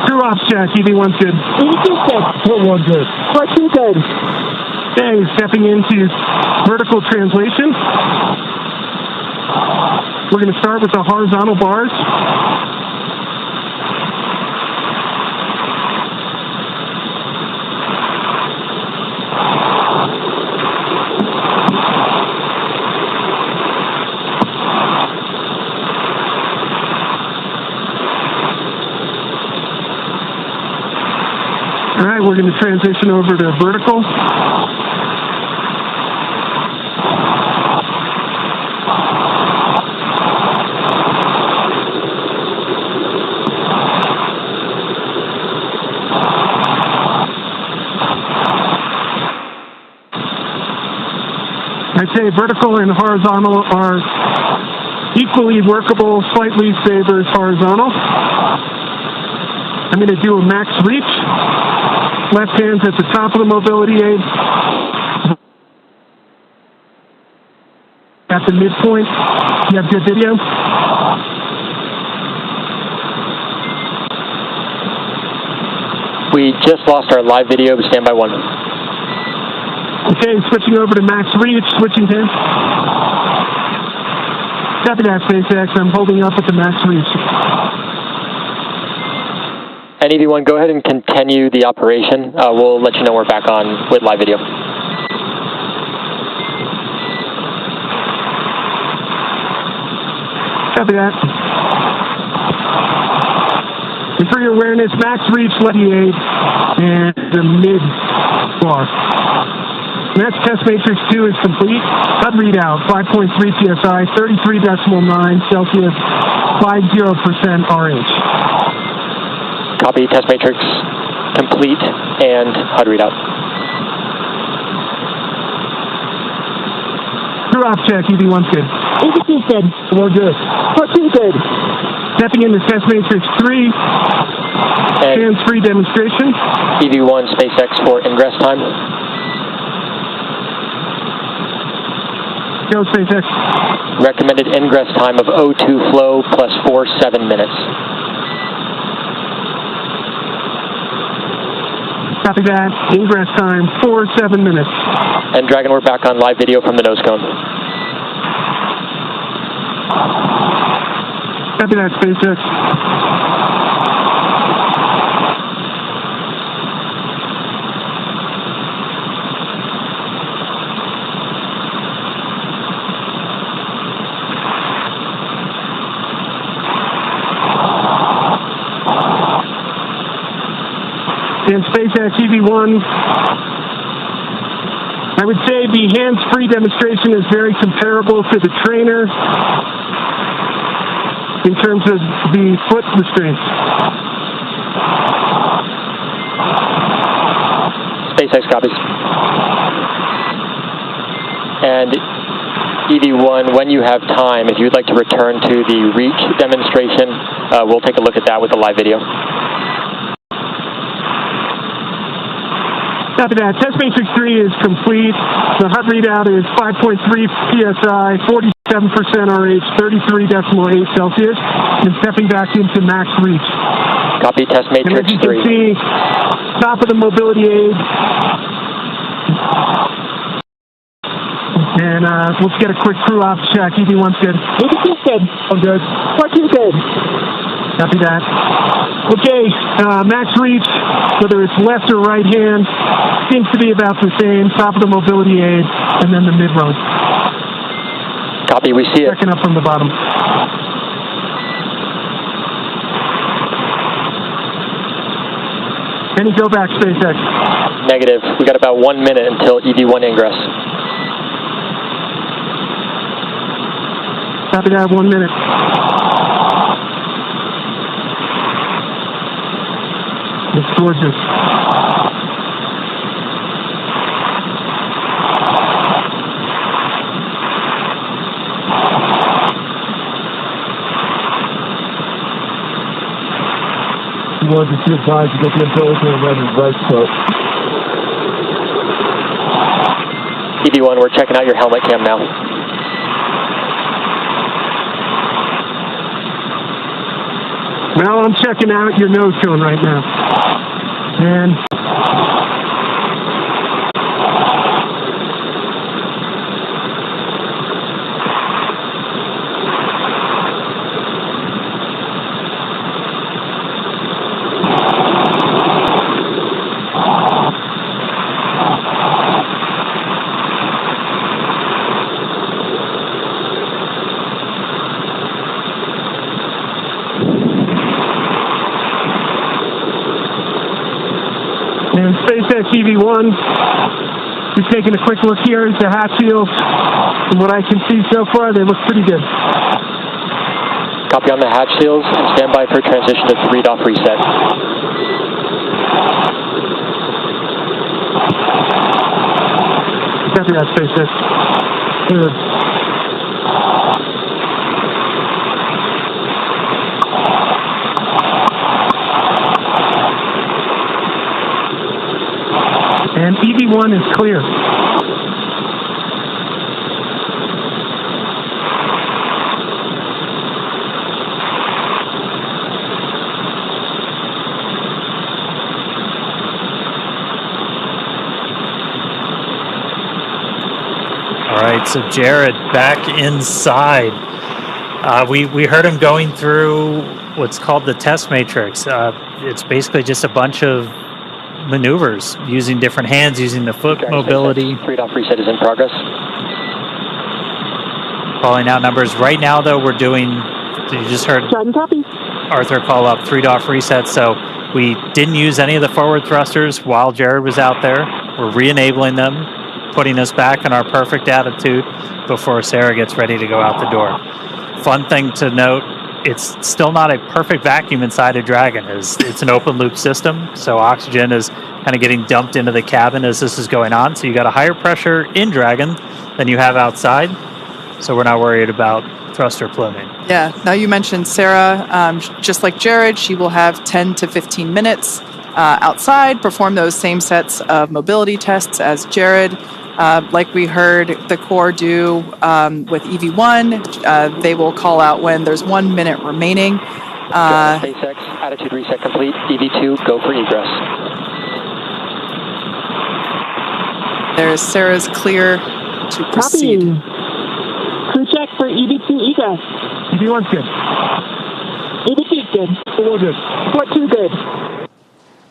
Crew ops check, EV1's good. EV2's good. Port 1 good. Port 2 good. Okay, stepping into vertical translation. We're going to start with the horizontal bars. All right, we're going to transition over to vertical. I'd say vertical and horizontal are equally workable, slightly favors horizontal. I'm going to do a max reach. Left hand's at the top of the mobility aid. At the midpoint. You have good video? We just lost our live video, but stand by 1. Okay, switching over to max reach, switching hands. Copy that, SpaceX. I'm holding up at the max reach. And EV1, go ahead and continue the operation. We'll let you know we're back on with live video. Copy that. And for your awareness, max reach, levy aid, and the mid bar. Next Test Matrix 2 is complete. HUD readout, 5.3 PSI, 33.9 Celsius, 50% RH. Copy, Test Matrix complete and HUD readout. Crew op check, EV1's good. EV2's good. We're good. Port 2 good. Stepping into Test Matrix 3, hands-free demonstration. EV1 SpaceX for ingress time. go, SpaceX. Recommended ingress time of O2 flow plus 7 minutes. Copy that. Ingress time, 7 minutes. And Dragon, we're back on live video from the nose cone. Copy that, SpaceX. And SpaceX EV1, I would say the hands-free demonstration is very comparable to the trainer in terms of the foot restraints. SpaceX copies. And EV1, when you have time, if you'd like to return to the reach demonstration, we'll take a look at that with the live video. Copy that. Test Matrix 3 is complete. The HUD readout is 5.3 PSI, 47% RH, 33.8 Celsius, and stepping back into max reach. Copy Test Matrix 3. And as you can see, top of the mobility aid. And let's get a quick crew off check. EV1's good. EV2's good. I'm good. 4-2's good. Copy that. Okay, max reach, whether it's left or right hand, seems to be about the same. Top of the mobility aid, and then the mid-road. Copy, we see it. Checking up from the bottom. Any go back, SpaceX? Negative. We got about 1 minute until EV1 ingress. Copy that, 1 minute. It's gorgeous. You want to see time to get the umbilical and then right foot. EV1, we're checking out your helmet cam now. Well, I'm checking out your nose cone right now. And SpaceX EV1, just taking a quick look here at the hatch seals. From what I can see so far, they look pretty good. Copy on the hatch seals and stand by for transition to 3-off reset. Copy that, SpaceX. Good. And EV1 is clear. All right, so Jared back inside. We heard him going through what's called the test matrix. It's basically just a bunch of maneuvers using different hands, using the foot mobility. 3-off reset is in progress. Calling out numbers. Right now, though, we're doing, you just heard Arthur call up 3-off reset, so we didn't use any of the forward thrusters while Jared was out there. We're re-enabling them, putting us back in our perfect attitude before Sarah gets ready to go out the door. Fun thing to note, it's still not a perfect vacuum inside a Dragon. It's an open loop system, so oxygen is kind of getting dumped into the cabin as this is going on. So you got a higher pressure in Dragon than you have outside, so we're not worried about thruster pluming. Yeah, now you mentioned Sarah, just like Jared, she will have 10 to 15 minutes outside, perform those same sets of mobility tests as Jared. Like we heard the Corps do with EV1, they will call out when there's 1 minute remaining. SpaceX, attitude reset complete. EV2, go for egress. There's Sarah's clear to proceed. Copy. Crew check for EV2 egress. EV1's good. EV2's good. All good. Port 2 good.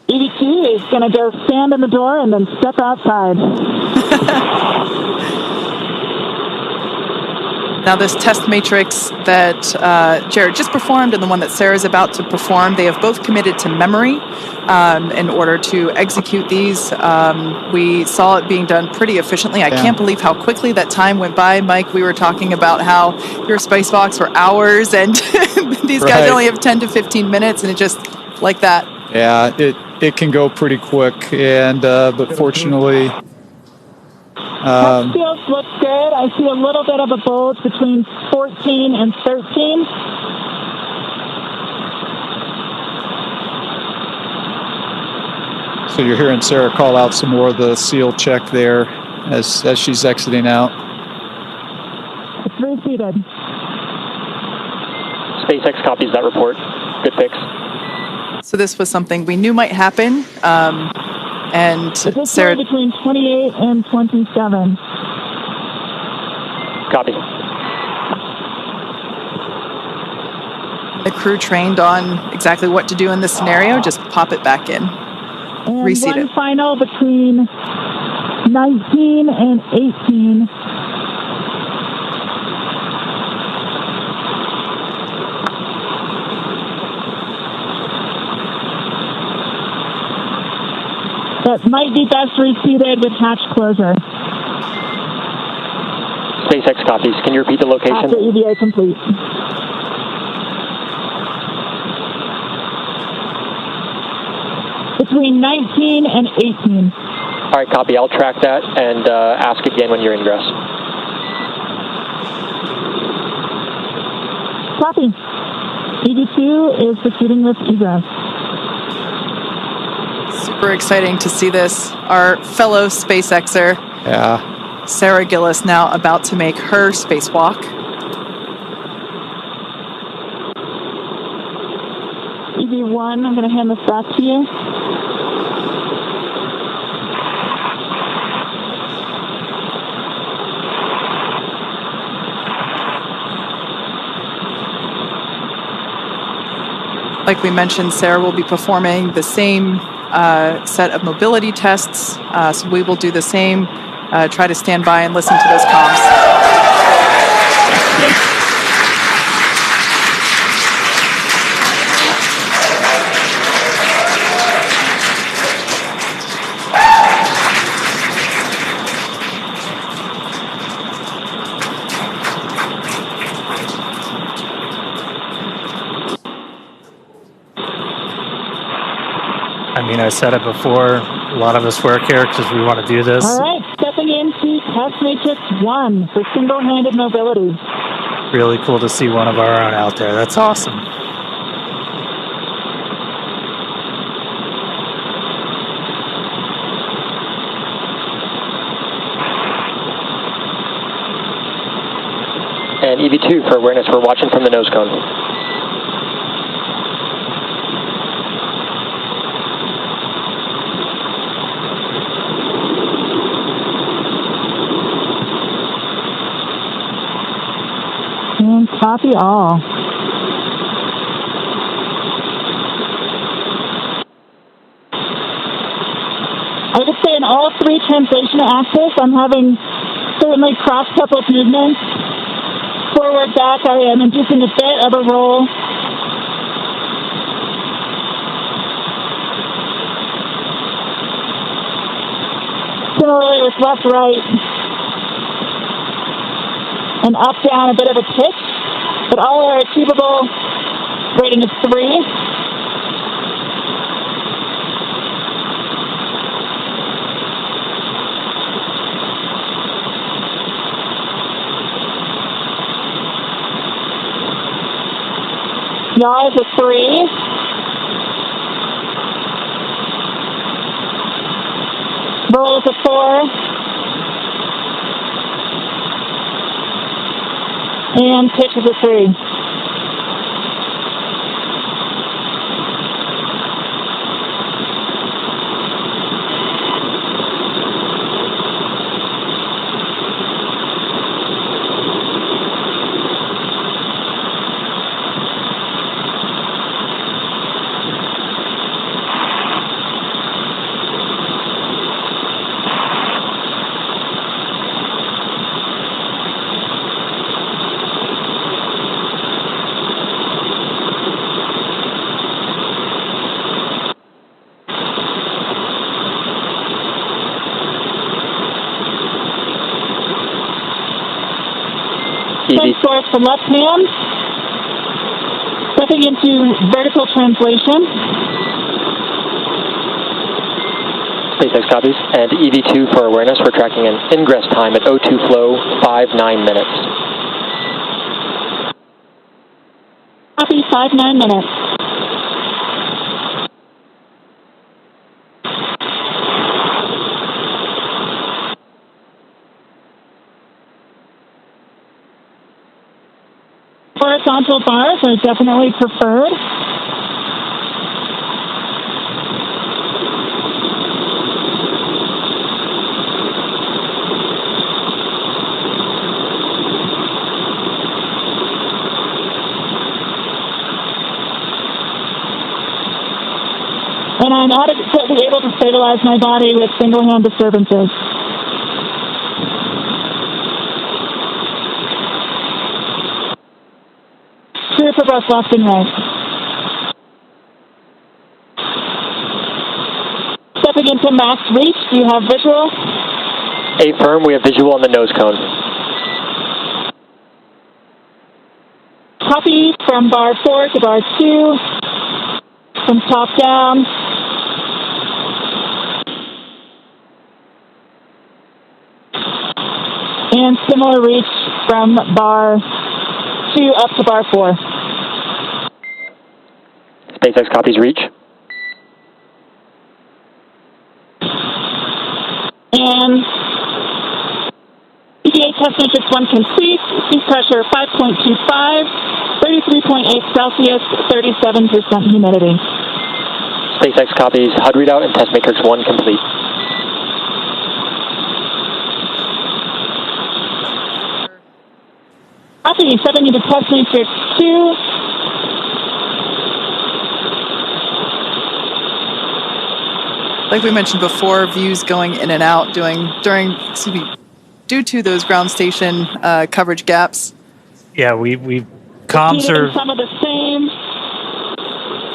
EV2 is going to go stand in the door and then step outside. Now, this test matrix that Jared just performed and the one that Sarah's about to perform, they have both committed to memory in order to execute these. We saw it being done pretty efficiently. I can't believe how quickly that time went by. Mike, we were talking about how your spacewalks were hours, and these guys only have 10 to 15 minutes, and it just like that. Yeah, it can go pretty quick, and but fortunately... Test fields look good. I see a little bit of a bulge between 14 and 13. So you're hearing Sarah call out some more of the seal check there as she's exiting out. It's reseated. SpaceX copies that report. Good fix. So this was something we knew might happen. And Sarah, between 28 and 27. Copy. The crew trained on exactly what to do in this scenario. Just pop it back in. And Reseat one it. final between 19 and 18. That might be best reseated with hatch closure. SpaceX copies. Can you repeat the location? After EVA complete. Between 19 and 18. All right, copy. I'll track that and ask again when you're ingress. Copy. EV2 is proceeding with egress. Super exciting to see this. Our fellow SpaceXer, Sarah Gillis, now about to make her spacewalk. EV1, I'm going to hand this back to you. Like we mentioned, Sarah will be performing the same set of mobility tests. So we will do the same. Try to stand by and listen to those comms. I mean, I said it before, a lot of us work here because we want to do this. All right, stepping into test matrix 1 for single-handed mobility. Really cool to see one of our own out there. That's awesome. And EV2 for awareness, we're watching from the nose cone. And copy all. I would say in all 3 translation axes, I'm having certainly cross-coupled movements. Forward, back, I am inducing a bit of a roll. Similarly with left, right. And up, down, a bit of a pitch, but all are achievable rating of 3. Yaw is a 3. Roll is a 4. And pitch is a 3. Source the left hand, stepping into vertical translation. SpaceX copies. And EV2 for awareness, we're tracking an ingress time at O2 flow, 5-9 minutes. Copy, 5-9 minutes. Horizontal bars are definitely preferred. And I'm adequately able to stabilize my body with single-hand disturbances. For both left and right. Stepping into max reach, do you have visual? Affirm, we have visual on the nose cone. Copy from bar 4 to bar 2, from top down. And similar reach from bar 2 up to bar 4. SpaceX copies reach. And EVA test matrix 1 complete. Seat pressure 5.25, 33.8 Celsius, 37% humidity. SpaceX copies HUD readout and test matrix 1 complete. Copy, stepping into test matrix 2. Like we mentioned before, views going in and out due to those ground station coverage gaps. Yeah, we comms are some of the same.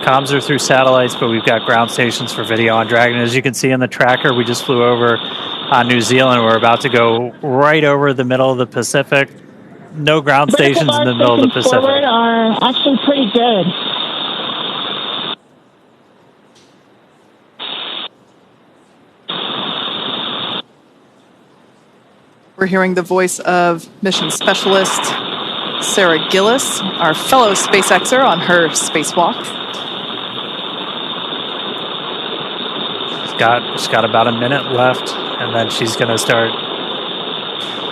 Comms are through satellites, but we've got ground stations for video on Dragon. As you can see in the tracker, we just flew over New Zealand. We're about to go right over the middle of the Pacific. No ground stations in the middle of the Pacific. Forward are actually pretty good. We're hearing the voice of mission specialist Sarah Gillis, our fellow SpaceXer on her spacewalk. She's got about a minute left, and then she's going to start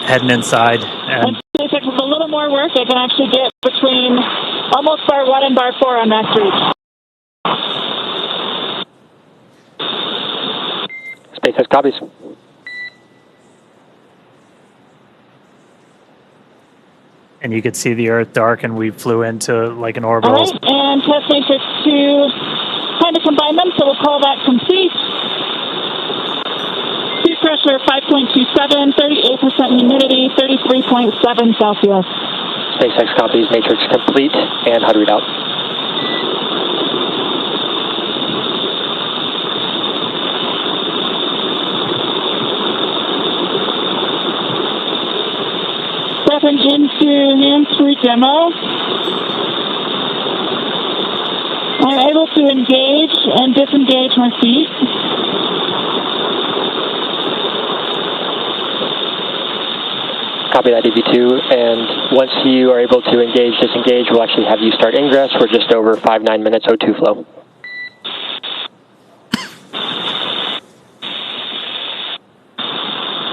heading inside. And SpaceX with a little more work, they can actually get between almost bar 1 and bar 4 on max reach. SpaceX copies. And you could see the Earth dark, and we flew into like an orbital. All right, and test matrix 2, trying to combine them, so we'll call that complete. Seat pressure 5.27, 38% humidity, 33.7 Celsius. SpaceX copies matrix complete and HUD readout. Stepping into hands-free demo. I'm able to engage and disengage my feet. Copy that, EV2. And once you are able to engage, disengage, we'll actually have you start ingress. We're just over 5-9 minutes O2 flow.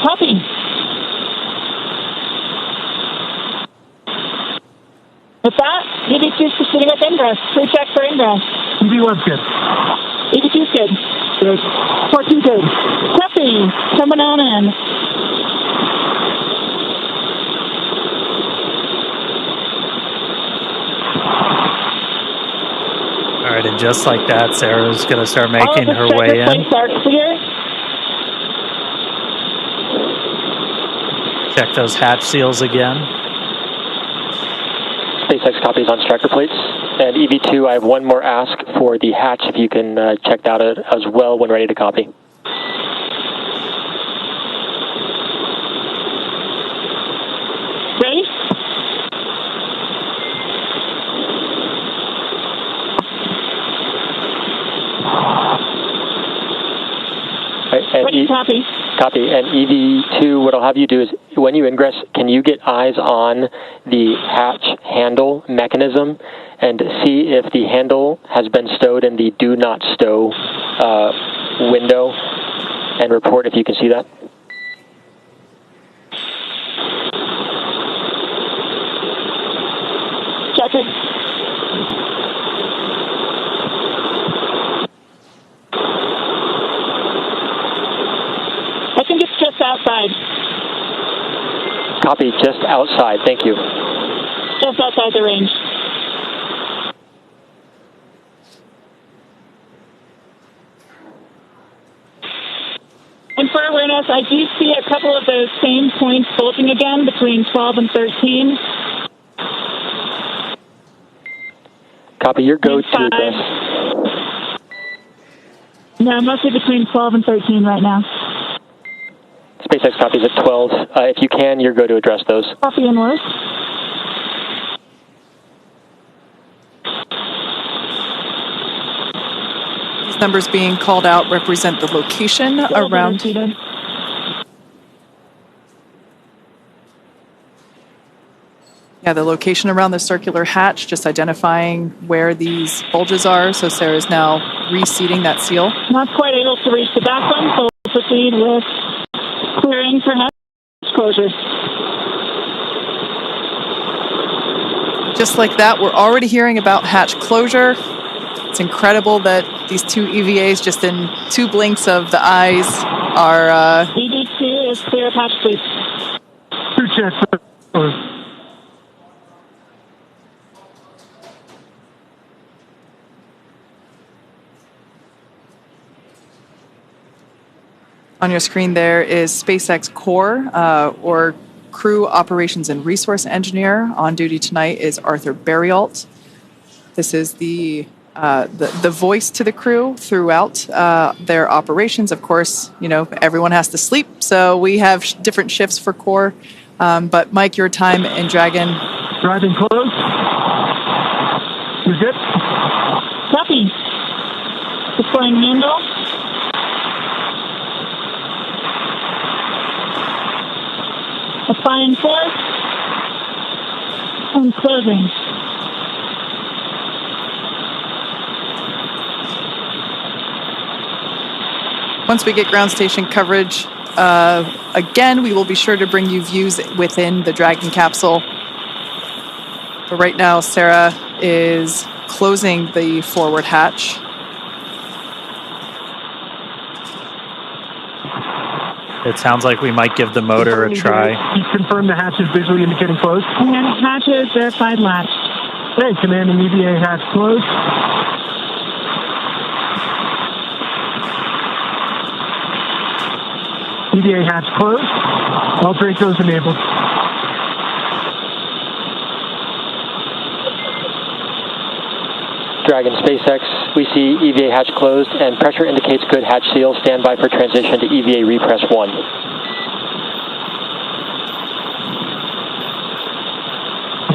Copy. With that, EV2 is proceeding with ingress. Pre-check for ingress. EV1's good. EV2 is good. Good. 14 good. Copy. Coming on in. All right, and just like that, Sarah's going to start making her way in. Are clear. Check those hatch seals again. SpaceX copies on striker plates. And EV2, I have one more ask for the hatch, if you can check that out as well when ready to copy. Ready? Ready, copy. Copy. And EV2, what I'll have you do is, when you ingress, can you get eyes on the hatch handle mechanism and see if the handle has been stowed in the do not stow window, and report if you can see that? Check it. I think it's just outside. Copy, just outside. Thank you. Just outside the range. And for awareness, I do see a couple of those same points bulging again between 12 and 13. Copy, your go to address. No, mostly between 12 and 13 right now. SpaceX copies at 12. If you can, your go to address those. Copy and work. These numbers being called out represent the location around. Yeah, the location around the circular hatch, just identifying where these bulges are. So Sarah's now reseating that seal. Not quite able to reach the back one, so we'll proceed with clearing for hatch closure. Just like that, we're already hearing about hatch closure. It's incredible that these two EVAs, just in two blinks of the eyes, are... ED2 is clear of hatch, please. Two checks. On your screen there is SpaceX Core, or Crew Operations and Resource Engineer. On duty tonight is Arthur Berrialt. This is the voice to the crew throughout their operations. Of course, you know, everyone has to sleep, so we have different shifts for Core. But Mike, your time in Dragon. Driving close. You're good? Copy. Deploying handle. Applying force. And closing. Once we get ground station coverage, again, we will be sure to bring you views within the Dragon capsule. But right now, Sarah is closing the forward hatch. It sounds like we might give the motor a try. Confirm the hatch is visually indicating closed. And hatch is verified latch. Hey, commanding EVA hatch closed. EVA hatch closed. All Dracos enabled. Dragon SpaceX, we see EVA hatch closed and pressure indicates good hatch seal. Stand by for transition to EVA repress 1.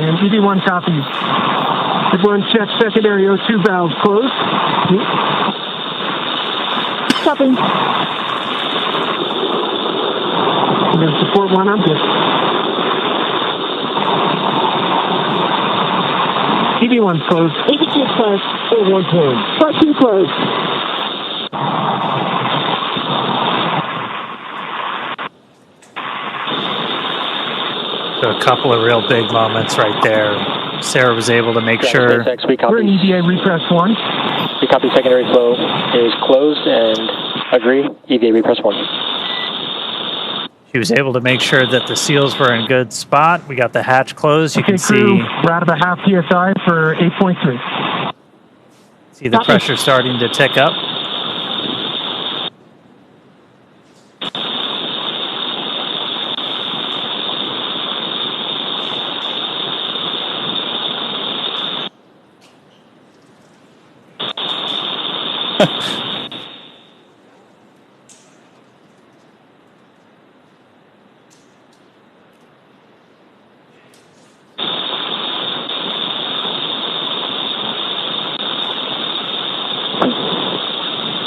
And EV1 copies. Everyone check secondary O2 valve closed. Copy. I'm going to support 1, I'm good. EV1's closed. EV2 closed. 1 closed. 14 closed. So a couple of real big moments right there. Sarah was able to make Dragon sure. SpaceX, we We're in copy. EVA repress 1. We copy secondary flow is closed and agree. EVA repress 1. She was able to make sure that the seals were in good spot. We got the hatch closed. You Okay, can crew, see we're out of a half PSI for 8.3. the pressure starting to tick up.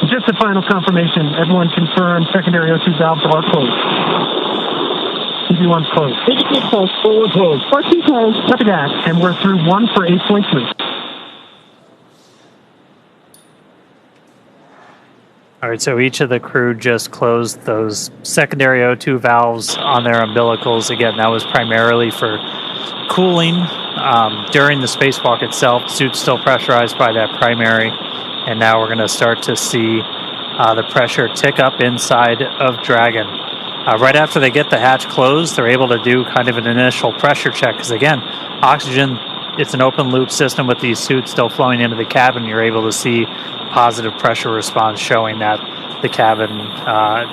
Just a final confirmation. Everyone confirm secondary O2 valves are closed. EV1's closed. EV2 closed. Forward closed. 14 closed. Copy that. And we're through 1 for 8.3. All right, so each of the crew just closed those secondary O2 valves on their umbilicals. Again, that was primarily for cooling. During the spacewalk itself, the suit's still pressurized by that primary. And now we're going to start to see the pressure tick up inside of Dragon. Right after they get the hatch closed, they're able to do kind of an initial pressure check. Because again, oxygen, it's an open loop system with these suits still flowing into the cabin. You're able to see positive pressure response showing that the cabin,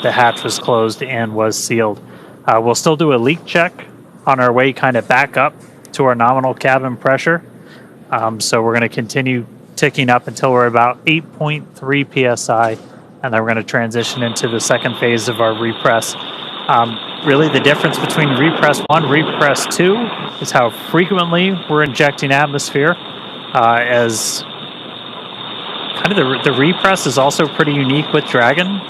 the hatch was closed and was sealed. We'll still do a leak check on our way kind of back up to our nominal cabin pressure. So we're going to continue ticking up until we're about 8.3 psi, and then we're going to transition into the second phase of our repress. Really, the difference between repress 1 and repress 2 is how frequently we're injecting atmosphere, as kind of the repress is also pretty unique with Dragon.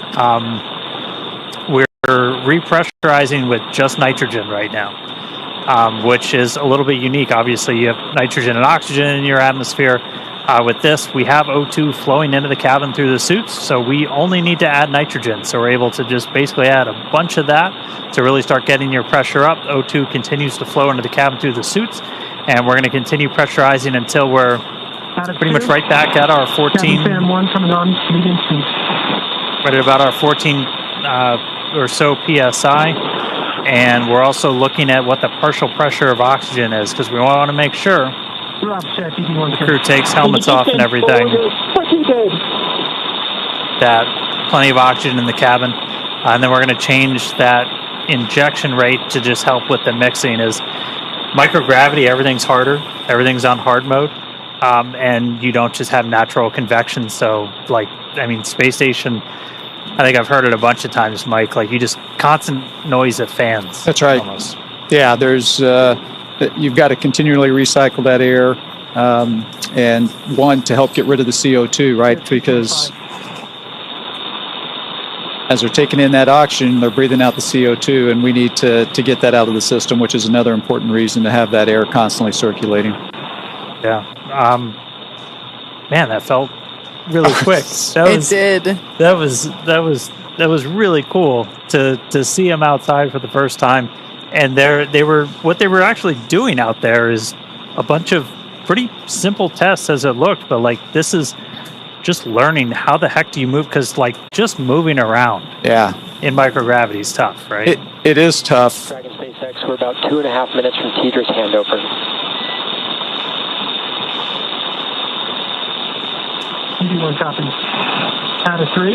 We're repressurizing with just nitrogen right now, which is a little bit unique. Obviously, you have nitrogen and oxygen in your atmosphere. With this, we have O2 flowing into the cabin through the suits, so we only need to add nitrogen. So we're able to just basically add a bunch of that to really start getting your pressure up. O2 continues to flow into the cabin through the suits, and we're going to continue pressurizing until we're pretty much right back at our 14. Fan 1 coming on, medium speed. Right at about our 14 or so PSI. And we're also looking at what the partial pressure of oxygen is, because we want to make sure the crew takes helmets off and everything, that plenty of oxygen in the cabin. And then we're going to change that injection rate to just help with the mixing. Is microgravity, everything's harder, everything's on hard mode, and you don't just have natural convection. So space station, I think I've heard it a bunch of times, Mike, like you just constant noise of fans. That's right. Almost. Yeah, there's you've got to continually recycle that air, and one, to help get rid of the CO2, right? Because as they're taking in that oxygen, they're breathing out the CO2, and we need to get that out of the system, which is another important reason to have that air constantly circulating. Yeah. Man, that felt really quick. It did. That was really cool to see them outside for the first time. And what they were actually doing out there is a bunch of pretty simple tests as it looked, but this is just learning how the heck do you move, because just moving around in microgravity is tough, right? It is tough. Dragon SpaceX, we're about 2.5 minutes from Tidra's handover. EV1 copy. Out of 3.